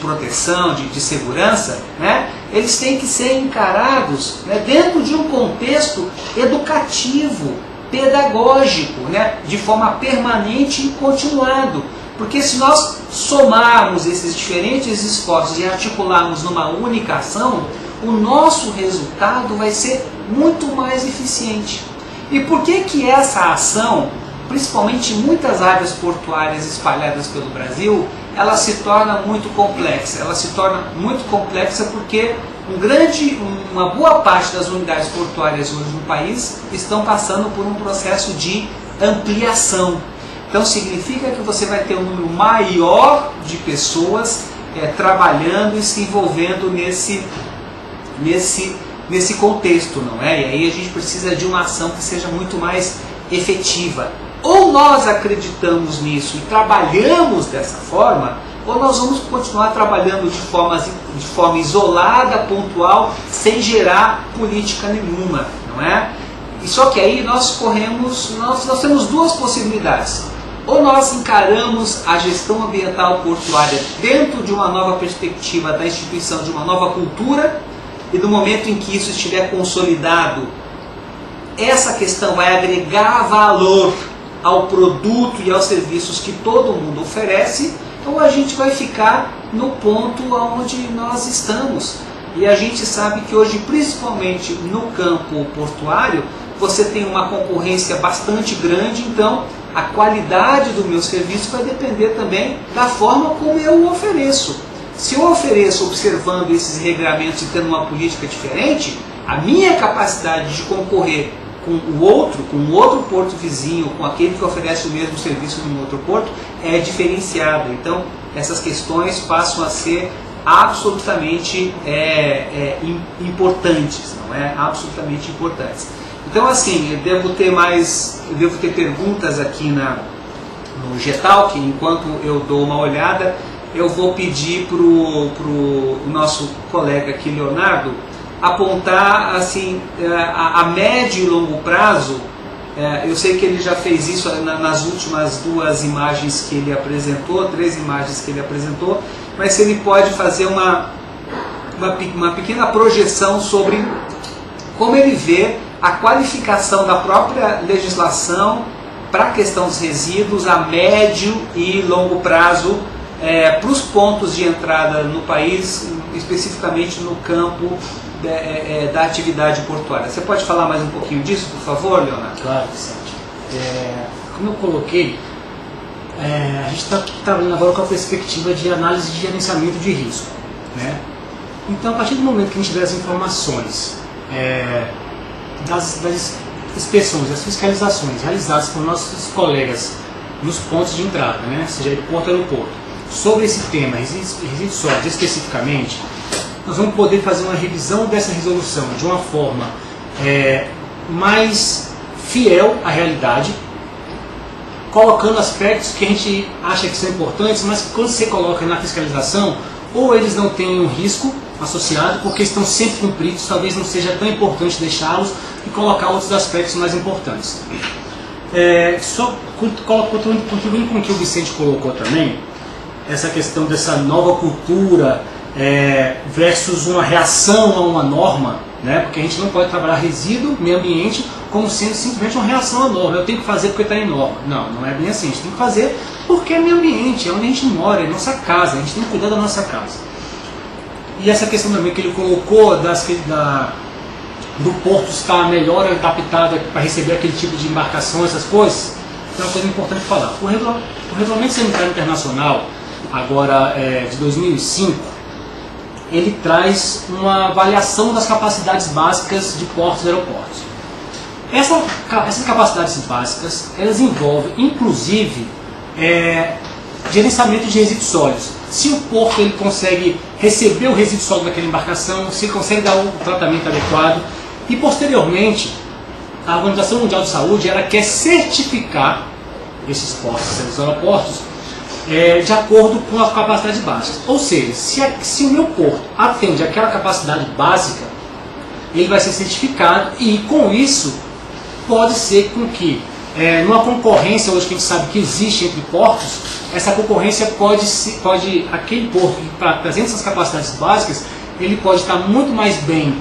proteção, de segurança, né? Eles têm que ser encarados, né, dentro de um contexto educativo, pedagógico, né, de forma permanente e continuado. Porque se nós somarmos esses diferentes esforços e articularmos numa única ação, o nosso resultado vai ser muito mais eficiente. E por que essa ação, principalmente em muitas áreas portuárias espalhadas pelo Brasil, ela se torna muito complexa? Ela se torna muito complexa porque uma boa parte das unidades portuárias hoje no país estão passando por um processo de ampliação. Então significa que você vai ter um número maior de pessoas trabalhando e se envolvendo nesse contexto, não é? E aí a gente precisa de uma ação que seja muito mais efetiva. Ou nós acreditamos nisso e trabalhamos dessa forma, ou nós vamos continuar trabalhando de forma isolada, pontual, sem gerar política nenhuma, não é? E só que aí nós temos duas possibilidades. Ou nós encaramos a gestão ambiental portuária dentro de uma nova perspectiva da instituição de uma nova cultura, e no momento em que isso estiver consolidado, essa questão vai agregar valor ao produto e aos serviços que todo mundo oferece, ou a gente vai ficar no ponto onde nós estamos. E a gente sabe que hoje, principalmente no campo portuário, você tem uma concorrência bastante grande, então a qualidade do meu serviço vai depender também da forma como eu o ofereço. Se eu ofereço observando esses regramentos e tendo uma política diferente, a minha capacidade de concorrer com um outro porto vizinho, com aquele que oferece o mesmo serviço num outro porto, é diferenciada. Então, essas questões passam a ser absolutamente importantes, não é? Absolutamente importantes. Então, assim, eu devo ter perguntas aqui no Getalk. Enquanto eu dou uma olhada, eu vou pedir para o nosso colega aqui, Leonardo, apontar assim, a médio e longo prazo. Eu sei que ele já fez isso nas últimas duas imagens que ele apresentou, 3 imagens que ele apresentou, mas se ele pode fazer uma pequena projeção sobre como ele vê a qualificação da própria legislação para a questão dos resíduos a médio e longo prazo para os pontos de entrada no país, especificamente no campo da atividade portuária. Você pode falar mais um pouquinho disso, por favor, Leonardo? Claro, Vicente. Como eu coloquei, a gente está trabalhando agora com a perspectiva de análise de gerenciamento de risco, né? Então, a partir do momento que a gente tiver as informações das inspeções, das fiscalizações realizadas por nossos colegas nos pontos de entrada, né, seja aeroporto ou aeroporto, sobre esse tema, resíduos sólidos especificamente, nós vamos poder fazer uma revisão dessa resolução de uma forma mais fiel à realidade, colocando aspectos que a gente acha que são importantes, mas que quando você coloca na fiscalização, ou eles não têm um risco associado, porque estão sempre cumpridos, talvez não seja tão importante deixá-los e colocar outros aspectos mais importantes. Só contribuindo com o que o Vicente colocou também, essa questão dessa nova cultura versus uma reação a uma norma, né? Porque a gente não pode trabalhar resíduo, meio ambiente, como sendo simplesmente uma reação à norma. Eu tenho que fazer porque está em norma. Não, não é bem assim. A gente tem que fazer porque é meio ambiente, é onde a gente mora, é a nossa casa, a gente tem que cuidar da nossa casa. E essa questão também que ele colocou do porto estar melhor adaptado para receber aquele tipo de embarcação, essas coisas, é uma coisa importante falar. O Regulamento Sanitário Internacional, agora de 2005, ele traz uma avaliação das capacidades básicas de portos e aeroportos. Essas capacidades básicas, elas envolvem, inclusive, gerenciamento de resíduos sólidos. Se o porto ele consegue receber o resíduo sólido daquela embarcação, se ele consegue dar o tratamento adequado, e posteriormente, a Organização Mundial de Saúde ela quer certificar esses portos, esses aeroportos, de acordo com a capacidade básica. Ou seja, se o meu porto atende aquela capacidade básica, ele vai ser certificado e com isso pode ser com que, numa concorrência hoje que a gente sabe que existe entre portos, essa concorrência aquele porto que apresenta essas capacidades básicas, ele pode estar muito mais bem,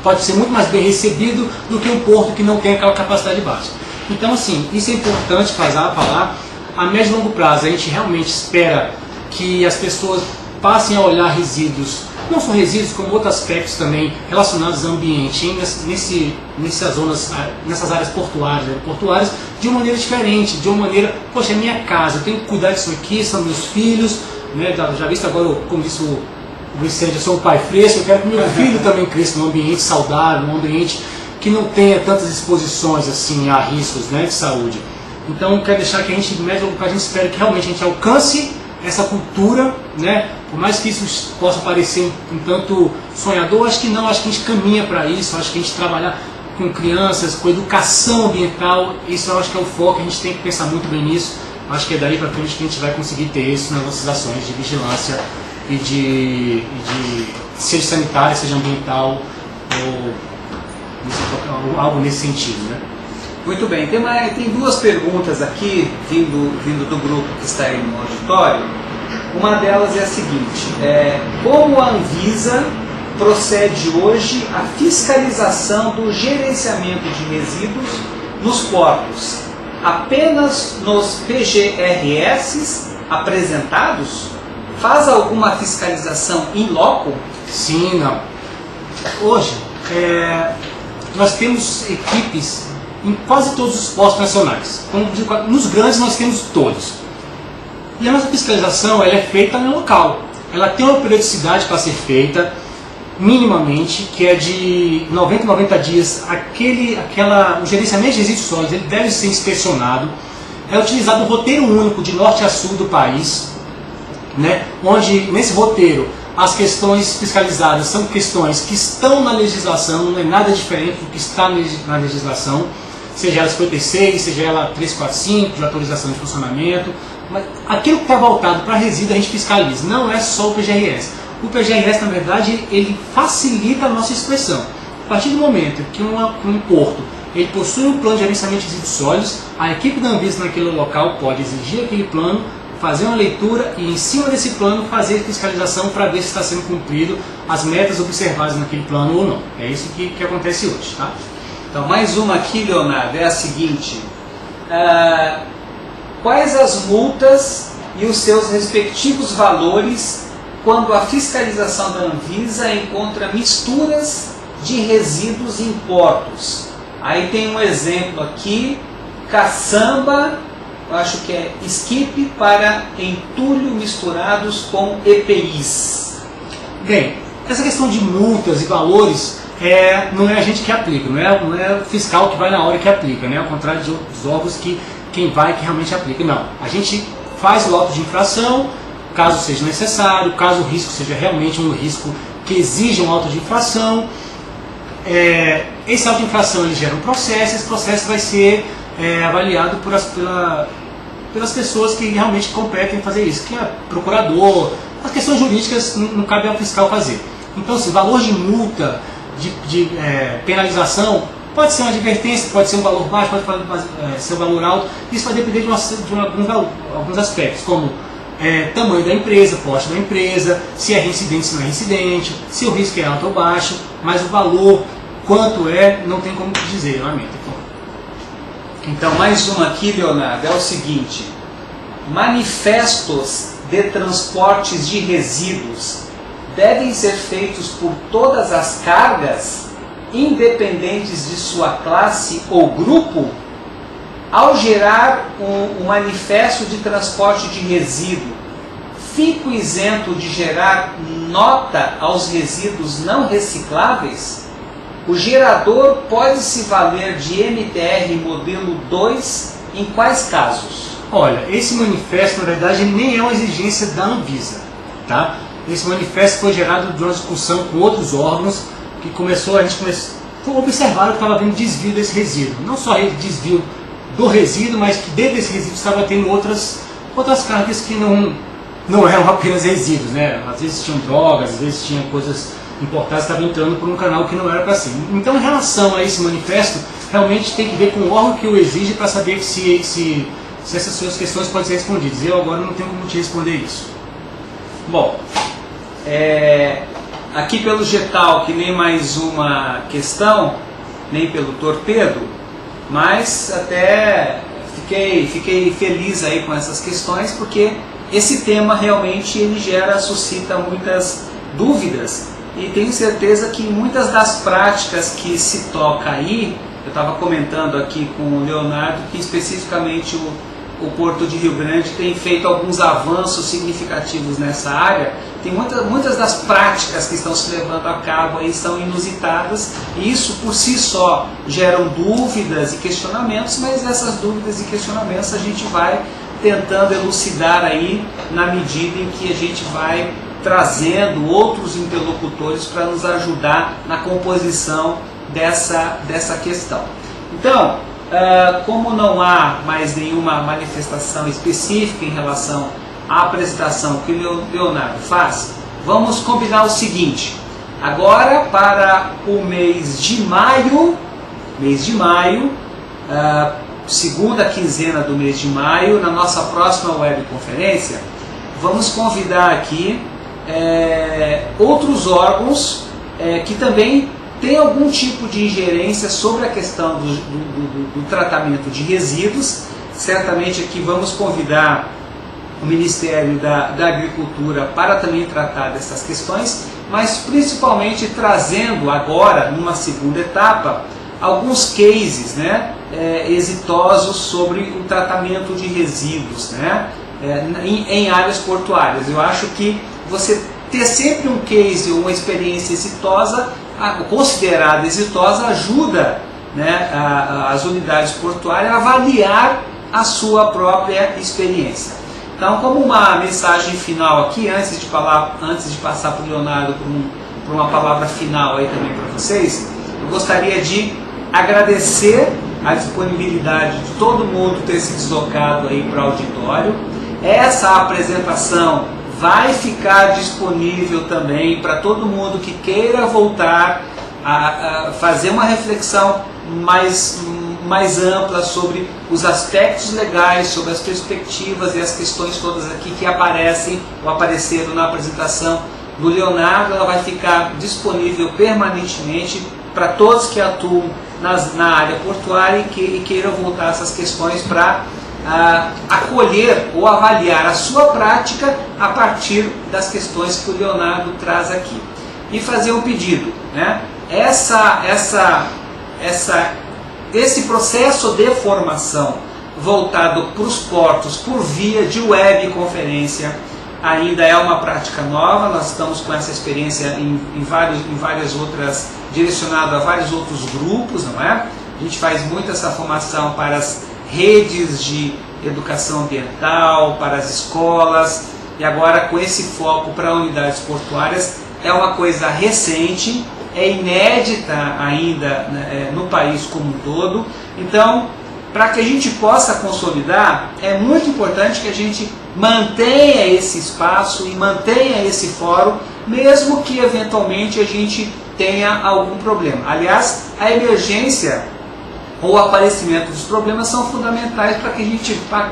pode ser muito mais bem recebido do que um porto que não tem aquela capacidade básica. Então, assim, isso é importante falar. A médio e longo prazo, a gente realmente espera que as pessoas passem a olhar resíduos, não só resíduos, como outros aspectos também relacionados ao ambiente, nessas áreas portuárias, aeroportuárias, de uma maneira diferente, de uma maneira, poxa, é minha casa, eu tenho que cuidar disso aqui, são meus filhos, né? Já visto agora, como disse o Vicente, eu sou um pai fresco, eu quero que meu filho também cresça num ambiente saudável, num ambiente que não tenha tantas exposições assim, a riscos, né, de saúde. Então, eu quero deixar que a gente, médio longo prazo, a gente espera que realmente a gente alcance essa cultura, né? Por mais que isso possa parecer um tanto sonhador, acho que não, acho que a gente caminha para isso, acho que a gente trabalhar com crianças, com educação ambiental, isso eu acho que é o foco, a gente tem que pensar muito bem nisso, acho que é daí para frente que a gente vai conseguir ter isso nas nossas ações de vigilância e de seja sanitária, seja ambiental, ou algo nesse sentido, né? Muito bem, tem duas perguntas aqui, vindo do grupo que está aí no auditório. Uma delas é a seguinte: como a Anvisa procede hoje à fiscalização do gerenciamento de resíduos nos portos? Apenas nos PGRS apresentados? Faz alguma fiscalização in loco? Sim, não. Hoje, nós temos equipes em quase todos os postos nacionais. Nos grandes nós temos todos. E a nossa fiscalização ela é feita no local. Ela tem uma periodicidade para ser feita, minimamente, que é de 90 a 90 dias. O gerenciamento de resíduos sólidos ele deve ser inspecionado. É utilizado um roteiro único de norte a sul do país, né? Onde nesse roteiro as questões fiscalizadas são questões que estão na legislação, não é nada diferente do que está na legislação, seja ela 56, seja ela 345, de autorização de funcionamento, mas aquilo que está voltado para resíduo a gente fiscaliza, não é só o PGRS. O PGRS, na verdade, ele facilita a nossa inspeção. A partir do momento que um porto ele possui um plano de gerenciamento de resíduos sólidos, a equipe da Anvisa naquele local pode exigir aquele plano, fazer uma leitura e em cima desse plano fazer fiscalização para ver se está sendo cumprido as metas observadas naquele plano ou não. É isso que acontece hoje, tá? Então, mais uma aqui, Leonardo, é a seguinte: quais as multas e os seus respectivos valores quando a fiscalização da Anvisa encontra misturas de resíduos em portos. Aí tem um exemplo aqui, caçamba, eu acho que é skip para entulho misturados com EPIs. Bem, essa questão de multas e valores não é a gente que aplica, não é o fiscal que vai na hora que aplica, né? Ao contrário de outros órgãos que quem vai que realmente aplica. Não, a gente faz o auto de infração, caso seja necessário, caso o risco seja realmente um risco que exija um auto de infração. Esse auto de infração ele gera um processo, esse processo vai ser avaliado pelas pessoas que realmente competem em fazer isso, que é procurador. As questões jurídicas não cabe ao fiscal fazer. Então, se valor de multa, de penalização, pode ser uma advertência, pode ser um valor baixo, pode ser um valor alto. Isso vai depender de alguns aspectos, como tamanho da empresa, porte da empresa, se é reincidente, se não é reincidente, se o risco é alto ou baixo, mas o valor, quanto não tem como dizer, eu lamento. Então, mais uma aqui, Leonardo, é o seguinte: manifestos de transportes de resíduos devem ser feitos por todas as cargas, independentes de sua classe ou grupo. Ao gerar um manifesto de transporte de resíduo, fico isento de gerar nota aos resíduos não recicláveis? O gerador pode se valer de MTR modelo 2 em quais casos? Olha, esse manifesto, na verdade, ele nem é uma exigência da Anvisa, tá? Esse manifesto foi gerado de uma discussão com outros órgãos, que a gente começou a observar que estava havendo desvio desse resíduo. Não só desvio do resíduo, mas que dentro desse resíduo estava tendo outras cargas que não eram apenas resíduos, né? Às vezes tinham drogas, às vezes tinham coisas importadas que estavam entrando por um canal que não era para ser. Então, em relação a esse manifesto, realmente tem que ver com o órgão que o exige para saber se essas suas questões podem ser respondidas. Eu agora não tenho como te responder isso. Bom, aqui pelo Getal, que nem mais uma questão, nem pelo Torpedo, mas até fiquei feliz aí com essas questões, porque esse tema realmente ele suscita muitas dúvidas, e tenho certeza que muitas das práticas que se toca aí, eu estava comentando aqui com o Leonardo que especificamente o Porto de Rio Grande tem feito alguns avanços significativos nessa área. Tem muitas das práticas que estão se levando a cabo aí são inusitadas, e isso por si só geram dúvidas e questionamentos, mas essas dúvidas e questionamentos a gente vai tentando elucidar aí na medida em que a gente vai trazendo outros interlocutores para nos ajudar na composição dessa questão. Então, como não há mais nenhuma manifestação específica em relação à apresentação que o Leonardo faz, vamos combinar o seguinte: agora para o mês de maio, segunda quinzena do mês de maio, na nossa próxima webconferência, vamos convidar aqui outros órgãos que também tem algum tipo de ingerência sobre a questão do tratamento de resíduos. Certamente aqui vamos convidar o Ministério da Agricultura para também tratar dessas questões, mas principalmente trazendo agora, numa segunda etapa, alguns cases, né, exitosos sobre o tratamento de resíduos, né, em áreas portuárias. Eu acho que você ter sempre um case ou uma experiência exitosa, considerada exitosa, ajuda, né, as unidades portuárias a avaliar a sua própria experiência. Então, como uma mensagem final aqui, antes de passar para o Leonardo por uma palavra final aí também para vocês, eu gostaria de agradecer a disponibilidade de todo mundo ter se deslocado aí para o auditório. Essa apresentação vai ficar disponível também para todo mundo que queira voltar a fazer uma reflexão mais ampla sobre os aspectos legais, sobre as perspectivas e as questões todas aqui que aparecem ou apareceram na apresentação do Leonardo. Ela vai ficar disponível permanentemente para todos que atuam na área portuária e queiram voltar a essas questões para acolher ou avaliar a sua prática a partir das questões que o Leonardo traz aqui. E fazer um pedido, né? Esse processo de formação voltado para os portos por via de webconferência ainda é uma prática nova. Nós estamos com essa experiência em várias outras, direcionado a vários outros grupos, não é? A gente faz muito essa formação para as redes de educação ambiental, para as escolas, e agora com esse foco para unidades portuárias. É uma coisa recente, é inédita ainda, né, no país como um todo. Então, para que a gente possa consolidar, é muito importante que a gente mantenha esse espaço e mantenha esse fórum, mesmo que eventualmente a gente tenha algum problema. Aliás, a emergência ou o aparecimento dos problemas são fundamentais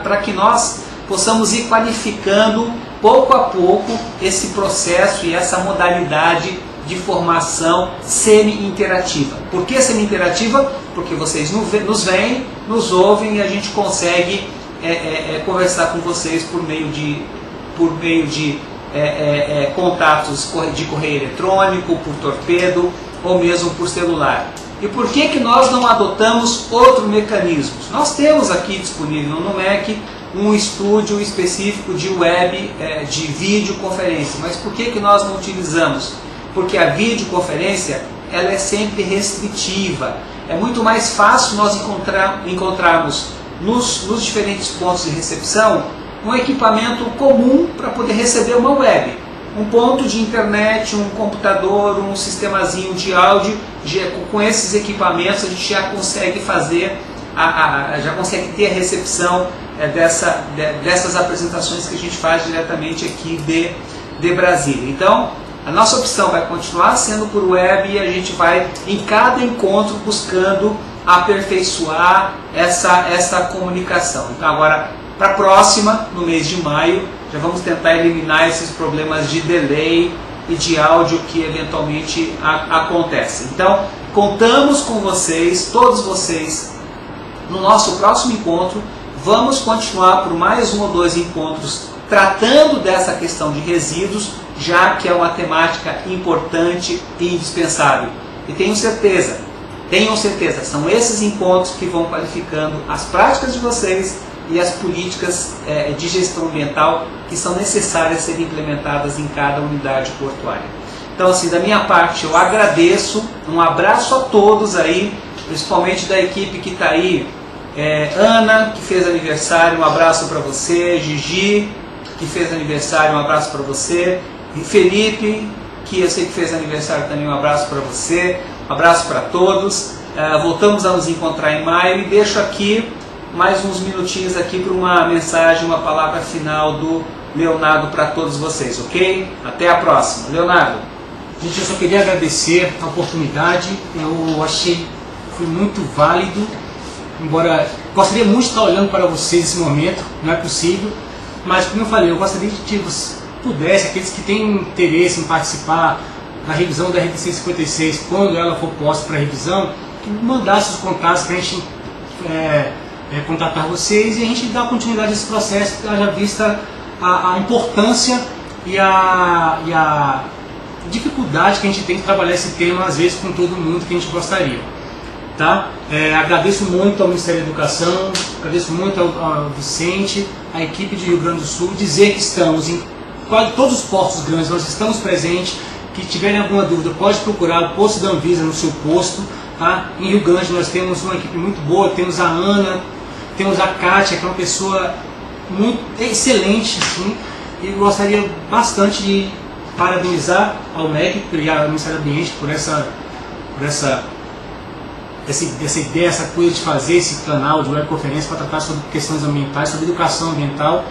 para que nós possamos ir qualificando pouco a pouco esse processo e essa modalidade de formação semi-interativa. Por que semi-interativa? Porque vocês nos veem, nos ouvem e a gente consegue conversar com vocês por meio de contatos de correio eletrônico, por torpedo ou mesmo por celular. E por que nós não adotamos outros mecanismos? Nós temos aqui disponível no NUMEC um estúdio específico de web, de videoconferência. Mas por que nós não utilizamos? Porque a videoconferência ela é sempre restritiva. É muito mais fácil nós encontrarmos nos diferentes pontos de recepção um equipamento comum para poder receber uma web. Um ponto de internet, um computador, um sistemazinho de áudio. Com esses equipamentos a gente já consegue fazer, já consegue ter a recepção dessas apresentações que a gente faz diretamente aqui de Brasília. Então, a nossa opção vai continuar sendo por web e a gente vai, em cada encontro, buscando aperfeiçoar essa comunicação. Então, agora, para a próxima, no mês de maio, já vamos tentar eliminar esses problemas de delay e de áudio que eventualmente acontecem. Então, contamos com vocês, todos vocês, no nosso próximo encontro. Vamos continuar por mais 1 ou 2 encontros tratando dessa questão de resíduos, já que é uma temática importante e indispensável. E tenham certeza, são esses encontros que vão qualificando as práticas de vocês e as políticas de gestão ambiental que são necessárias serem implementadas em cada unidade portuária. Então, assim, da minha parte, eu agradeço, um abraço a todos aí, principalmente da equipe que está aí, Ana, que fez aniversário, um abraço para você, Gigi, que fez aniversário, um abraço para você, e Felipe, que eu sei que fez aniversário também, um abraço para você, um abraço para todos. Voltamos a nos encontrar em maio e deixo aqui mais uns minutinhos aqui para uma mensagem, uma palavra final do Leonardo para todos vocês, ok? Até a próxima. Leonardo. Gente, eu só queria agradecer a oportunidade, eu achei que foi muito válido, embora gostaria muito de estar olhando para vocês nesse momento, não é possível, mas como eu falei, eu gostaria que você pudesse, aqueles que têm interesse em participar da revisão da RDC 56, quando ela for posta para revisão, que mandasse os contatos para a gente contatar vocês e a gente dar continuidade a esse processo, haja vista a importância e a dificuldade que a gente tem de trabalhar esse tema, às vezes, com todo mundo que a gente gostaria. Tá? Agradeço muito ao Ministério da Educação, agradeço muito ao Vicente, à equipe de Rio Grande do Sul, dizer que estamos em quase todos os portos grandes, nós estamos presentes. Que tiverem alguma dúvida, pode procurar o posto da Anvisa no seu posto. Tá? Em Rio Grande nós temos uma equipe muito boa, temos a Ana, temos a Kátia, que é uma pessoa muito excelente, assim, e gostaria bastante de parabenizar ao MEC e ao Ministério do Ambiente por essa ideia, essa coisa de fazer esse canal de webconferência para tratar sobre questões ambientais, sobre educação ambiental.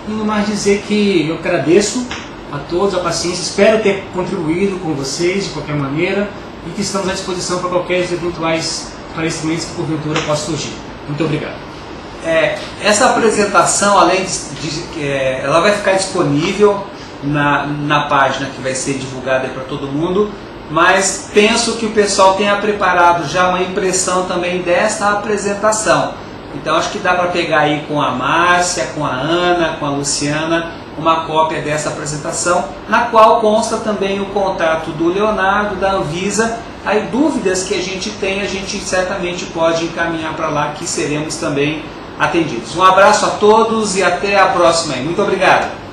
E no mais dizer que eu agradeço a todos a paciência, espero ter contribuído com vocês de qualquer maneira e que estamos à disposição para qualquer eventuais esclarecimentos que porventura possam surgir. Muito obrigado. Essa apresentação, além ela vai ficar disponível na página que vai ser divulgada para todo mundo, mas penso que o pessoal tenha preparado já uma impressão também desta apresentação. Então acho que dá para pegar aí com a Márcia, com a Ana, com a Luciana, uma cópia dessa apresentação, na qual consta também o contato do Leonardo, da Anvisa. Aí dúvidas que a gente tem, a gente certamente pode encaminhar para lá, que seremos também atendidos. Um abraço a todos e até a próxima. Muito obrigado.